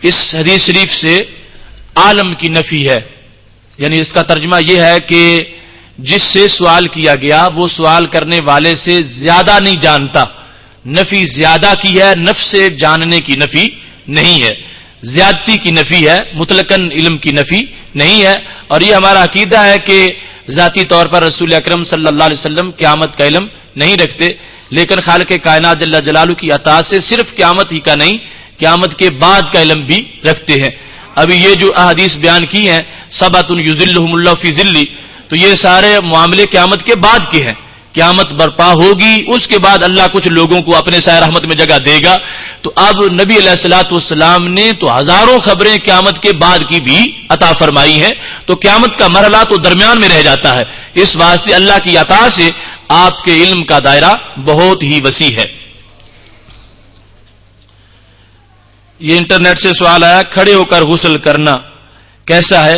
اس حدیث شریف سے عالم کی نفی ہے, یعنی اس کا ترجمہ یہ ہے کہ جس سے سوال کیا گیا وہ سوال کرنے والے سے زیادہ نہیں جانتا. نفی زیادہ کی ہے, نفس سے جاننے کی نفی نہیں ہے, زیادتی کی نفی ہے, مطلقاً علم کی نفی نہیں ہے. اور یہ ہمارا عقیدہ ہے کہ ذاتی طور پر رسول اکرم صلی اللہ علیہ وسلم قیامت کا علم نہیں رکھتے, لیکن خالق کائنات جل جلالہ کی عطا سے صرف قیامت ہی کا نہیں قیامت کے بعد کا علم بھی رکھتے ہیں. ابھی یہ جو احادیث بیان کی ہیں سبعۃ یظلھم اللہ فی ظلہ, تو یہ سارے معاملے قیامت کے بعد کے ہیں. قیامت برپا ہوگی, اس کے بعد اللہ کچھ لوگوں کو اپنے سایہ رحمت میں جگہ دے گا. تو اب نبی علیہ الصلوۃ والسلام نے تو ہزاروں خبریں قیامت کے بعد کی بھی عطا فرمائی ہیں, تو قیامت کا مرحلہ تو درمیان میں رہ جاتا ہے. اس واسطے اللہ کی عطا سے آپ کے علم کا دائرہ بہت ہی وسیع ہے. یہ انٹرنیٹ سے سوال آیا, کھڑے ہو کر غسل کرنا کیسا ہے؟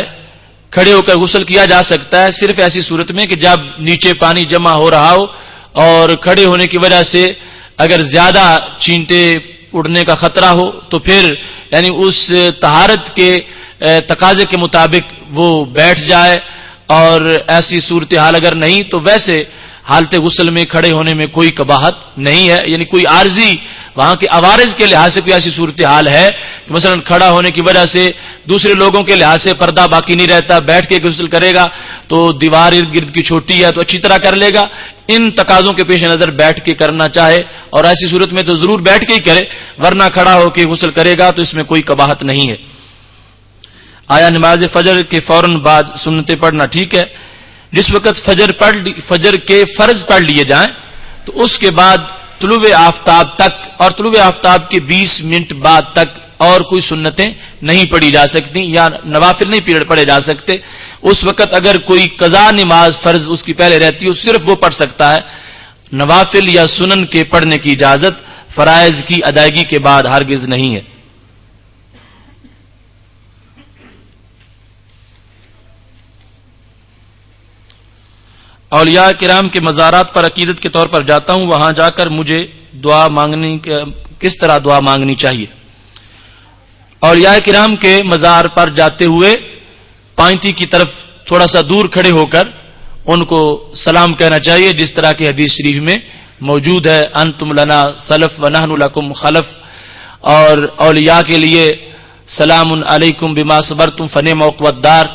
کھڑے ہو کر غسل کیا جا سکتا ہے صرف ایسی صورت میں کہ جب نیچے پانی جمع ہو رہا ہو اور کھڑے ہونے کی وجہ سے اگر زیادہ چینٹے اڑنے کا خطرہ ہو تو پھر یعنی اس طہارت کے تقاضے کے مطابق وہ بیٹھ جائے, اور ایسی صورتحال اگر نہیں تو ویسے حالت غسل میں کھڑے ہونے میں کوئی قباحت نہیں ہے. یعنی کوئی عارضی وہاں کے عوارض کے لحاظ سے کوئی ایسی صورتحال ہے کہ مثلا کھڑا ہونے کی وجہ سے دوسرے لوگوں کے لحاظ سے پردہ باقی نہیں رہتا, بیٹھ کے غسل کرے گا تو دیوار ارد گرد کی چھوٹی ہے تو اچھی طرح کر لے گا. ان تقاضوں کے پیش نظر بیٹھ کے کرنا چاہے, اور ایسی صورت میں تو ضرور بیٹھ کے ہی کرے, ورنہ کھڑا ہو کے غسل کرے گا تو اس میں کوئی قباحت نہیں ہے. آیا نماز فجر کے فوراً بعد سنتیں پڑھنا ٹھیک ہے؟ جس وقت فجر کے فرض پڑھ لیے جائیں تو اس کے بعد طلوع آفتاب تک اور طلوع آفتاب کے 20 منٹ بعد تک اور کوئی سنتیں نہیں پڑھی جا سکتی یا نوافل نہیں پڑھے جا سکتے. اس وقت اگر کوئی قضا نماز فرض اس کی پہلے رہتی ہے صرف وہ پڑھ سکتا ہے. نوافل یا سنن کے پڑھنے کی اجازت فرائض کی ادائیگی کے بعد ہرگز نہیں ہے. اولیاء کرام کے مزارات پر عقیدت کے طور پر جاتا ہوں, وہاں جا کر مجھے کس طرح دعا مانگنی چاہیے؟ اولیاء کرام کے مزار پر جاتے ہوئے پائنتی کی طرف تھوڑا سا دور کھڑے ہو کر ان کو سلام کہنا چاہیے, جس طرح کی حدیث شریف میں موجود ہے، انتم لنا سلف و نحن لکم خلف، اور اولیاء کے لیے سلام علیکم بما صبرتم فنعم عقبی الدار،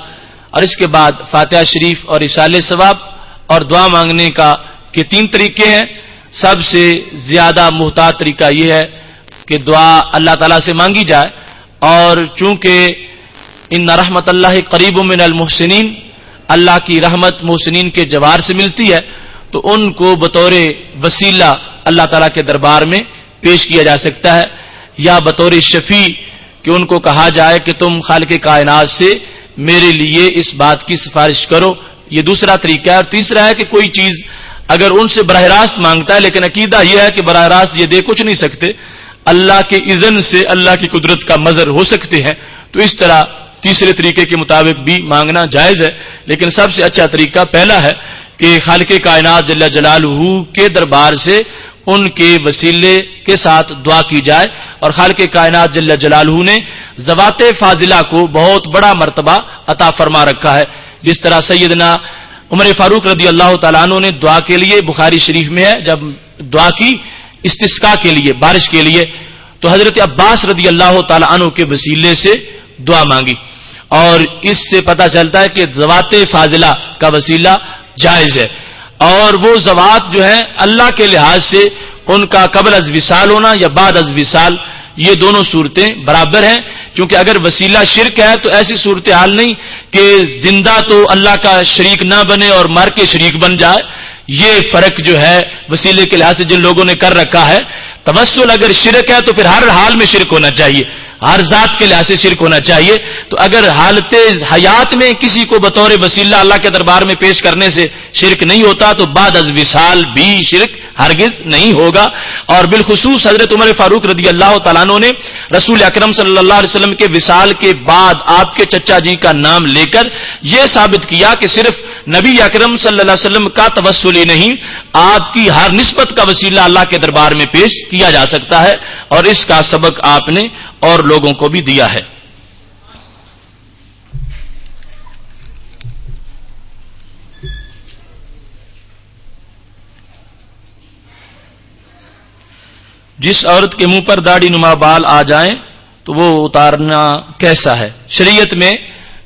اور اس کے بعد فاتحہ شریف اور اصالہ ثواب اور دعا مانگنے کا کے 3 طریقے ہیں۔ سب سے زیادہ محتاط طریقہ یہ ہے کہ دعا اللہ تعالیٰ سے مانگی جائے، اور چونکہ ان رحمت اللہ قریب من المحسنین، اللہ کی رحمت محسنین کے جوار سے ملتی ہے، تو ان کو بطور وسیلہ اللہ تعالیٰ کے دربار میں پیش کیا جا سکتا ہے، یا بطور شفیع کہ ان کو کہا جائے کہ تم خالق کائنات سے میرے لیے اس بات کی سفارش کرو، یہ دوسرا طریقہ ہے۔ اور تیسرا ہے کہ کوئی چیز اگر ان سے براہ راست مانگتا ہے، لیکن عقیدہ یہ ہے کہ براہ راست یہ دے کچھ نہیں سکتے، اللہ کے اذن سے اللہ کی قدرت کا مظہر ہو سکتے ہیں، تو اس طرح تیسرے طریقے کے مطابق بھی مانگنا جائز ہے۔ لیکن سب سے اچھا طریقہ پہلا ہے کہ خالق کائنات جل جلالہ کے دربار سے ان کے وسیلے کے ساتھ دعا کی جائے، اور خالق کائنات جل جلالہ نے ذوات فاضلہ کو بہت بڑا مرتبہ عطا فرما رکھا ہے، جس طرح سیدنا عمر فاروق رضی اللہ تعالیٰ عنہ نے دعا کے لیے، بخاری شریف میں ہے، جب دعا کی استسقاء کے لیے، بارش کے لیے، تو حضرت عباس رضی اللہ تعالیٰ عنہ کے وسیلے سے دعا مانگی، اور اس سے پتہ چلتا ہے کہ ذوات فاضلہ کا وسیلہ جائز ہے، اور وہ ذوات جو ہیں اللہ کے لحاظ سے ان کا قبل از وصال ہونا یا بعد از وصال، یہ دونوں صورتیں برابر ہیں، کیونکہ اگر وسیلہ شرک ہے تو ایسی صورتحال نہیں کہ زندہ تو اللہ کا شریک نہ بنے اور مر کے شریک بن جائے، یہ فرق جو ہے وسیلے کے لحاظ سے جن لوگوں نے کر رکھا ہے۔ توسل اگر شرک ہے تو پھر ہر حال میں شرک ہونا چاہیے، ہر ذات کے لحاظ سے شرک ہونا چاہیے، تو اگر حالت حیات میں کسی کو بطور وسیلہ اللہ کے دربار میں پیش کرنے سے شرک نہیں ہوتا تو بعد از وصال بھی شرک ہرگز نہیں ہوگا۔ اور بالخصوص حضرت عمر فاروق رضی اللہ تعالیٰ عنہ نے رسول اکرم صلی اللہ علیہ وسلم کے وصال کے بعد آپ کے چچا جی کا نام لے کر یہ ثابت کیا کہ صرف نبی اکرم صلی اللہ علیہ وسلم کا توسل ہی نہیں، آپ کی ہر نسبت کا وسیلہ اللہ کے دربار میں پیش کیا جا سکتا ہے، اور اس کا سبق آپ نے اور لوگوں کو بھی دیا ہے۔ جس عورت کے منہ پر داڑھی نما بال آ جائیں تو وہ اتارنا کیسا ہے؟ شریعت میں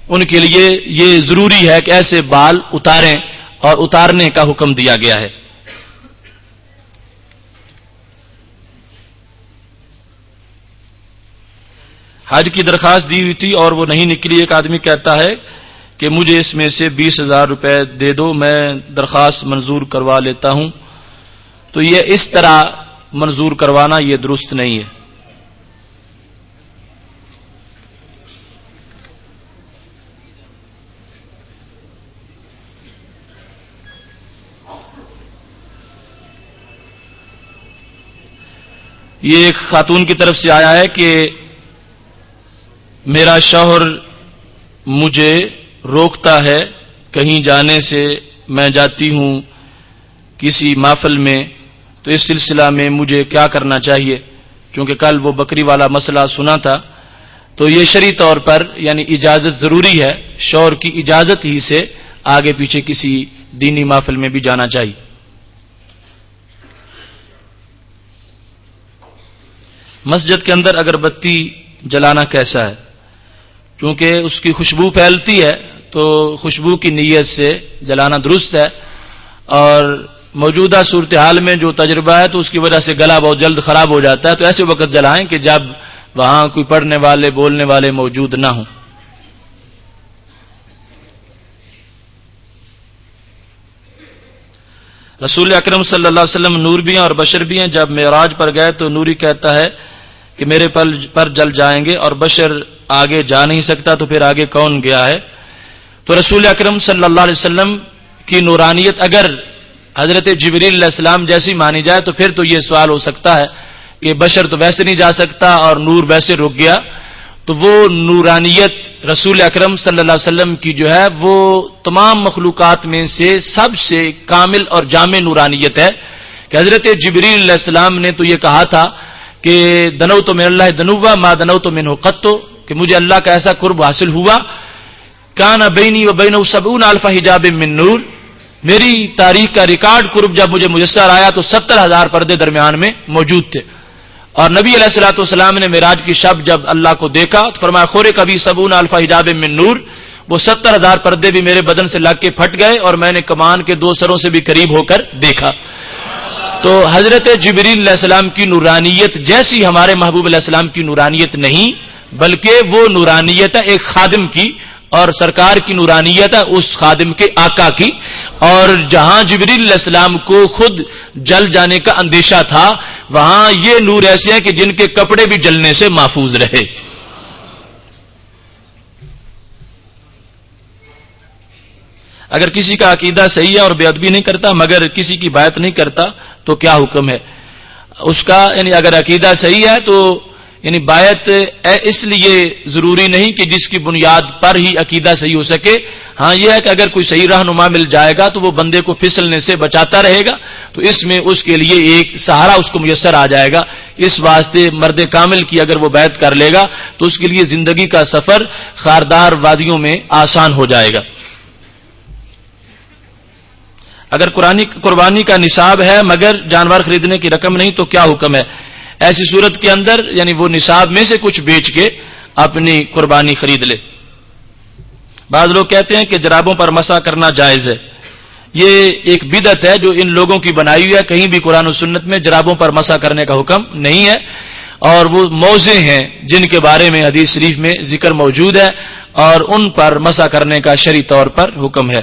ان کے لیے یہ ضروری ہے کہ ایسے بال اتاریں، اور اتارنے کا حکم دیا گیا ہے۔ حج کی درخواست دی ہوئی تھی اور وہ نہیں نکلی، ایک آدمی کہتا ہے کہ مجھے اس میں سے 20,000 روپے دے دو، میں درخواست منظور کروا لیتا ہوں، تو یہ اس طرح منظور کروانا یہ درست نہیں ہے۔ یہ ایک خاتون کی طرف سے آیا ہے کہ میرا شوہر مجھے روکتا ہے کہیں جانے سے، میں جاتی ہوں کسی محفل میں، تو اس سلسلہ میں مجھے کیا کرنا چاہیے؟ کیونکہ کل وہ بکری والا مسئلہ سنا تھا، تو یہ شرعی طور پر یعنی اجازت ضروری ہے، شوہر کی اجازت ہی سے آگے پیچھے کسی دینی محفل میں بھی جانا چاہیے۔ مسجد کے اندر اگربتی جلانا کیسا ہے؟ کیونکہ اس کی خوشبو پھیلتی ہے تو خوشبو کی نیت سے جلانا درست ہے، اور موجودہ صورتحال میں جو تجربہ ہے تو اس کی وجہ سے گلا بہت جلد خراب ہو جاتا ہے، تو ایسے وقت جلائیں کہ جب وہاں کوئی پڑھنے والے بولنے والے موجود نہ ہوں۔ رسول اکرم صلی اللہ علیہ وسلم نور بھی ہیں اور بشر بھی ہیں، جب معراج پر گئے تو نوری کہتا ہے کہ میرے پر جل جائیں گے، اور بشر آگے جا نہیں سکتا، تو پھر آگے کون گیا ہے؟ تو رسول اکرم صلی اللہ علیہ وسلم کی نورانیت اگر حضرت جبریل علیہ السلام جیسی مانی جائے تو پھر تو یہ سوال ہو سکتا ہے کہ بشر تو ویسے نہیں جا سکتا اور نور ویسے رک گیا، تو وہ نورانیت رسول اکرم صلی اللہ علیہ وسلم کی جو ہے وہ تمام مخلوقات میں سے سب سے کامل اور جامع نورانیت ہے، کہ حضرت جبریل علیہ السلام نے تو یہ کہا تھا کہ دنوت من اللہ دنوا ما دنوت منہ قط، کہ مجھے اللہ کا ایسا قرب حاصل ہوا، کان بینی و بینہ 70,000 حجاب من نور، میری تاریخ کا ریکارڈ قرب جب مجھے میسر آیا تو 70,000 پردے درمیان میں موجود تھے. اور نبی علیہ الصلوۃ والسلام نے معراج کی شب جب اللہ کو دیکھا تو فرمایا خورے کبھی 70,000 حجاب من نور، وہ 70,000 پردے بھی میرے بدن سے لگ کے پھٹ گئے اور میں نے کمان کے 2 سروں سے بھی قریب ہو کر دیکھا. تو حضرت جبریل علیہ السلام کی نورانیت جیسی ہمارے محبوب علیہ السلام کی نورانیت نہیں، بلکہ وہ نورانیت ہے ایک خادم کی، اور سرکار کی نورانیت ہے اس خادم کے آقا کی. اور جہاں جبریل علیہ السلام کو خود جل جانے کا اندیشہ تھا، وہاں یہ نور ایسے ہیں کہ جن کے کپڑے بھی جلنے سے محفوظ رہے. اگر کسی کا عقیدہ صحیح ہے اور بے ادبی نہیں کرتا مگر کسی کی بیعت نہیں کرتا تو کیا حکم ہے اس کا؟ یعنی اگر عقیدہ صحیح ہے تو یعنی بیعت اس لیے ضروری نہیں کہ جس کی بنیاد پر ہی عقیدہ صحیح ہو سکے. ہاں یہ ہے کہ اگر کوئی صحیح رہنما مل جائے گا تو وہ بندے کو پھسلنے سے بچاتا رہے گا، تو اس میں اس کے لیے ایک سہارا اس کو میسر آ جائے گا. اس واسطے مرد کامل کی اگر وہ بیعت کر لے گا تو اس کے لیے زندگی کا سفر خاردار وادیوں میں آسان ہو جائے گا. اگر قربانی کا نصاب ہے مگر جانور خریدنے کی رقم نہیں تو کیا حکم ہے؟ ایسی صورت کے اندر یعنی وہ نصاب میں سے کچھ بیچ کے اپنی قربانی خرید لے. بعض لوگ کہتے ہیں کہ جرابوں پر مسح کرنا جائز ہے. یہ ایک بدعت ہے جو ان لوگوں کی بنائی ہوئی ہے. کہیں بھی قرآن و سنت میں جرابوں پر مسح کرنے کا حکم نہیں ہے، اور وہ موضع ہیں جن کے بارے میں حدیث شریف میں ذکر موجود ہے اور ان پر مسح کرنے کا شرعی طور پر حکم ہے.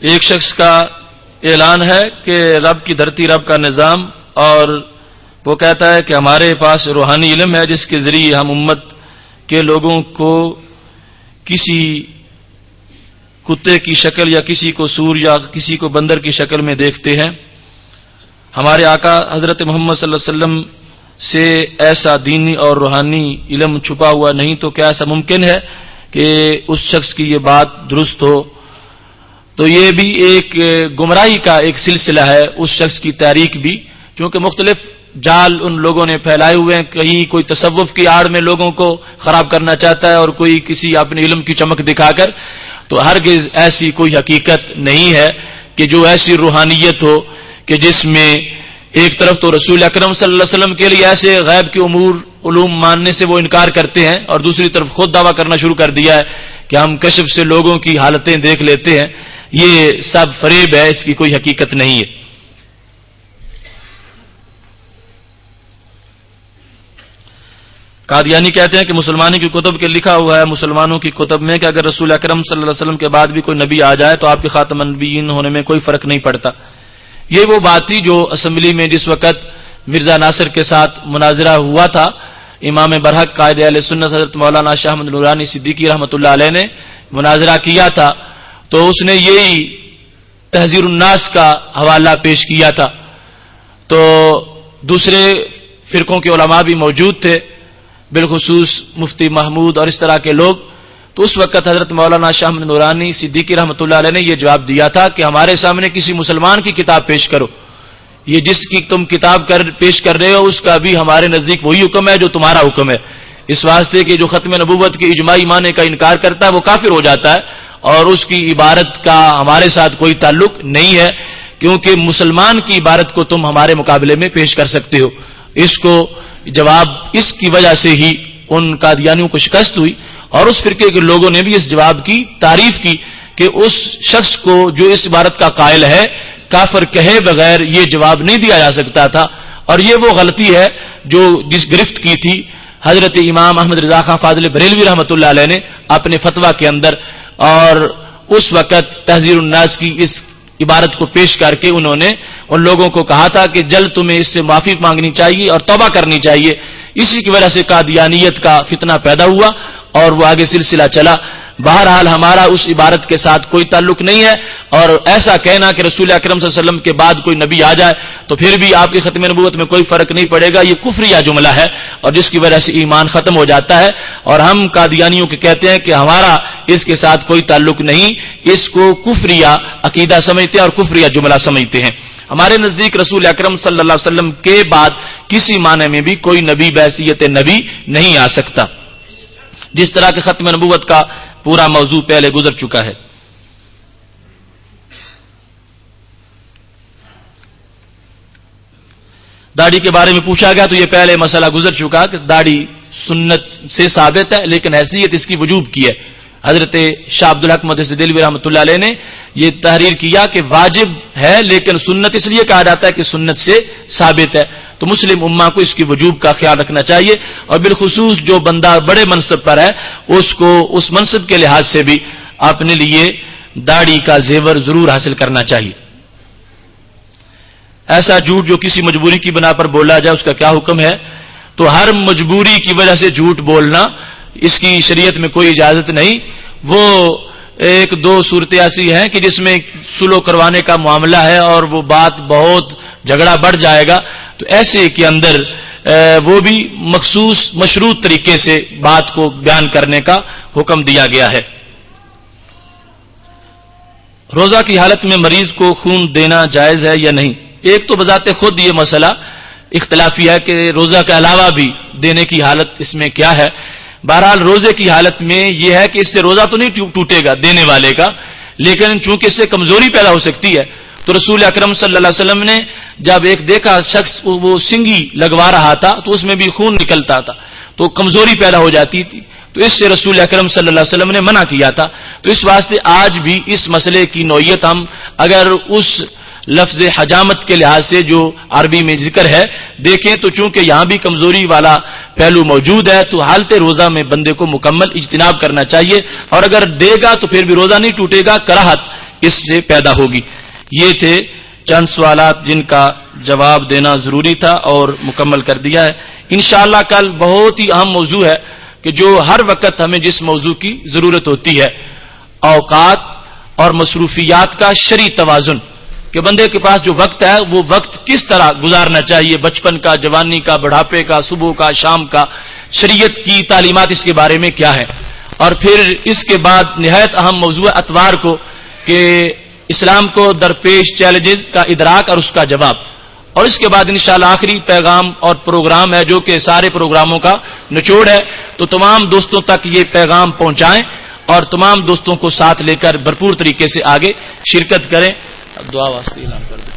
ایک شخص کا اعلان ہے کہ رب کی دھرتی رب کا نظام، اور وہ کہتا ہے کہ ہمارے پاس روحانی علم ہے جس کے ذریعے ہم امت کے لوگوں کو کسی کتے کی شکل یا کسی کو سور یا کسی کو بندر کی شکل میں دیکھتے ہیں. ہمارے آقا حضرت محمد صلی اللہ علیہ وسلم سے ایسا دینی اور روحانی علم چھپا ہوا نہیں، تو کیا ایسا ممکن ہے کہ اس شخص کی یہ بات درست ہو؟ تو یہ بھی ایک گمراہی کا ایک سلسلہ ہے اس شخص کی تحریک بھی، کیونکہ مختلف جال ان لوگوں نے پھیلائے ہوئے ہیں. کہیں کوئی تصوف کی آڑ میں لوگوں کو خراب کرنا چاہتا ہے اور کوئی کسی اپنے علم کی چمک دکھا کر. تو ہرگز ایسی کوئی حقیقت نہیں ہے کہ جو ایسی روحانیت ہو کہ جس میں ایک طرف تو رسول اکرم صلی اللہ علیہ وسلم کے لیے ایسے غیب کے امور علوم ماننے سے وہ انکار کرتے ہیں، اور دوسری طرف خود دعویٰ کرنا شروع کر دیا ہے کہ ہم کشف سے لوگوں کی حالتیں دیکھ لیتے ہیں. یہ سب فریب ہے، اس کی کوئی حقیقت نہیں ہے. قادیانی کہتے ہیں کہ مسلمانوں کی کتب کے لکھا ہوا ہے مسلمانوں کی کتب میں کہ اگر رسول اکرم صلی اللہ علیہ وسلم کے بعد بھی کوئی نبی آ جائے تو آپ کے خاتم النبیین ہونے میں کوئی فرق نہیں پڑتا. یہ وہ بات تھی جو اسمبلی میں جس وقت مرزا ناصر کے ساتھ مناظرہ ہوا تھا، امام برحق قائد اہل سنت حضرت مولانا شاہ احمد نورانی صدیقی رحمۃ اللہ علیہ نے مناظرہ کیا تھا، تو اس نے یہی تحذیر الناس کا حوالہ پیش کیا تھا. تو دوسرے فرقوں کے علماء بھی موجود تھے، بالخصوص مفتی محمود اور اس طرح کے لوگ. تو اس وقت حضرت مولانا شاہ احمد نورانی صدیقی رحمۃ اللہ علیہ نے یہ جواب دیا تھا کہ ہمارے سامنے کسی مسلمان کی کتاب پیش کرو، یہ جس کی تم کتاب پیش کر رہے ہو اس کا بھی ہمارے نزدیک وہی حکم ہے جو تمہارا حکم ہے. اس واسطے کہ جو ختم نبوت کے اجماعی معنی کا انکار کرتا ہے وہ کافر ہو جاتا ہے، اور اس کی عبارت کا ہمارے ساتھ کوئی تعلق نہیں ہے، کیونکہ مسلمان کی عبارت کو تم ہمارے مقابلے میں پیش کر سکتے ہو. اس کو جواب اس کی وجہ سے ہی ان قادیانیوں کو شکست ہوئی، اور اس فرقے کے لوگوں نے بھی اس جواب کی تعریف کی کہ اس شخص کو جو اس عبارت کا قائل ہے کافر کہے بغیر یہ جواب نہیں دیا جا سکتا تھا. اور یہ وہ غلطی ہے جو جس گرفت کی تھی حضرت امام احمد رضا خان فاضل بریلوی رحمۃ اللہ علیہ نے اپنے فتویٰ کے اندر، اور اس وقت تحذیر الناس کی اس عبارت کو پیش کر کے انہوں نے ان لوگوں کو کہا تھا کہ جلد تمہیں اس سے معافی مانگنی چاہیے اور توبہ کرنی چاہیے. اسی کی وجہ سے قادیانیت کا فتنہ پیدا ہوا اور وہ آگے سلسلہ چلا. بہرحال ہمارا اس عبارت کے ساتھ کوئی تعلق نہیں ہے، اور ایسا کہنا کہ رسول اکرم صلی اللہ علیہ وسلم کے بعد کوئی نبی آ جائے تو پھر بھی آپ کی ختم نبوت میں کوئی فرق نہیں پڑے گا، یہ کفریہ جملہ ہے اور جس کی وجہ سے ایمان ختم ہو جاتا ہے. اور ہم قادیانیوں کے کہتے ہیں کہ ہمارا اس کے ساتھ کوئی تعلق نہیں، اس کو کفریہ عقیدہ سمجھتے ہیں اور کفریہ جملہ سمجھتے ہیں. ہمارے نزدیک رسول اکرم صلی اللہ علیہ وسلم کے بعد کسی معنی میں بھی کوئی نبی بحیثیت نبی نہیں آ سکتا، جس طرح کہ ختم نبوت کا پورا موضوع پہلے گزر چکا ہے۔ داڑھی کے بارے میں پوچھا گیا تو یہ پہلے مسئلہ گزر چکا کہ داڑھی سنت سے ثابت ہے، لیکن حیثیت اس کی وجوب کی ہے۔ حضرت شاہ عبد الحق محدث دہلوی رحمۃ اللہ علیہ نے یہ تحریر کیا کہ واجب ہے لیکن سنت اس لیے کہا جاتا ہے کہ سنت سے ثابت ہے، تو مسلم امہ کو اس کی وجوب کا خیال رکھنا چاہیے، اور بالخصوص جو بندہ بڑے منصب پر ہے اس کو اس منصب کے لحاظ سے بھی اپنے لیے داڑھی کا زیور ضرور حاصل کرنا چاہیے۔ ایسا جھوٹ جو کسی مجبوری کی بنا پر بولا جائے اس کا کیا حکم ہے؟ تو ہر مجبوری کی وجہ سے جھوٹ بولنا اس کی شریعت میں کوئی اجازت نہیں۔ وہ ایک دو صورتیں ایسی ہیں کہ جس میں سلو کروانے کا معاملہ ہے اور وہ بات بہت جھگڑا بڑھ جائے گا، تو ایسے کے اندر وہ بھی مخصوص مشروط طریقے سے بات کو بیان کرنے کا حکم دیا گیا ہے۔ روزہ کی حالت میں مریض کو خون دینا جائز ہے یا نہیں؟ ایک تو بذات خود یہ مسئلہ اختلافی ہے کہ روزہ کے علاوہ بھی دینے کی حالت اس میں کیا ہے۔ بہرحال روزے کی حالت میں یہ ہے کہ اس سے روزہ تو نہیں ٹوٹے گا دینے والے کا، لیکن چونکہ اس سے کمزوری پیدا ہو سکتی ہے، تو رسول اکرم صلی اللہ علیہ وسلم نے جب ایک دیکھا شخص وہ سنگی لگوا رہا تھا تو اس میں بھی خون نکلتا تھا تو کمزوری پیدا ہو جاتی تھی، تو اس سے رسول اکرم صلی اللہ علیہ وسلم نے منع کیا تھا۔ تو اس واسطے آج بھی اس مسئلے کی نوعیت ہم اگر اس لفظ حجامت کے لحاظ سے جو عربی میں ذکر ہے دیکھیں تو چونکہ یہاں بھی کمزوری والا پہلو موجود ہے، تو حالت روزہ میں بندے کو مکمل اجتناب کرنا چاہیے، اور اگر دے گا تو پھر بھی روزہ نہیں ٹوٹے گا، کراہت اس سے پیدا ہوگی۔ یہ تھے چند سوالات جن کا جواب دینا ضروری تھا اور مکمل کر دیا ہے۔ انشاءاللہ کل بہت ہی اہم موضوع ہے کہ جو ہر وقت ہمیں جس موضوع کی ضرورت ہوتی ہے، اوقات اور مصروفیات کا شرعی توازن، کہ بندے کے پاس جو وقت ہے وہ وقت کس طرح گزارنا چاہیے، بچپن کا، جوانی کا، بڑھاپے کا، صبح کا، شام کا، شریعت کی تعلیمات اس کے بارے میں کیا ہے۔ اور پھر اس کے بعد نہایت اہم موضوع اتوار کو کہ اسلام کو درپیش چیلنجز کا ادراک اور اس کا جواب، اور اس کے بعد انشاءاللہ آخری پیغام اور پروگرام ہے جو کہ سارے پروگراموں کا نچوڑ ہے، تو تمام دوستوں تک یہ پیغام پہنچائیں اور تمام دوستوں کو ساتھ لے کر بھرپور طریقے سے آگے شرکت کریں۔ اب دعا واسطے اعلان کر دیں۔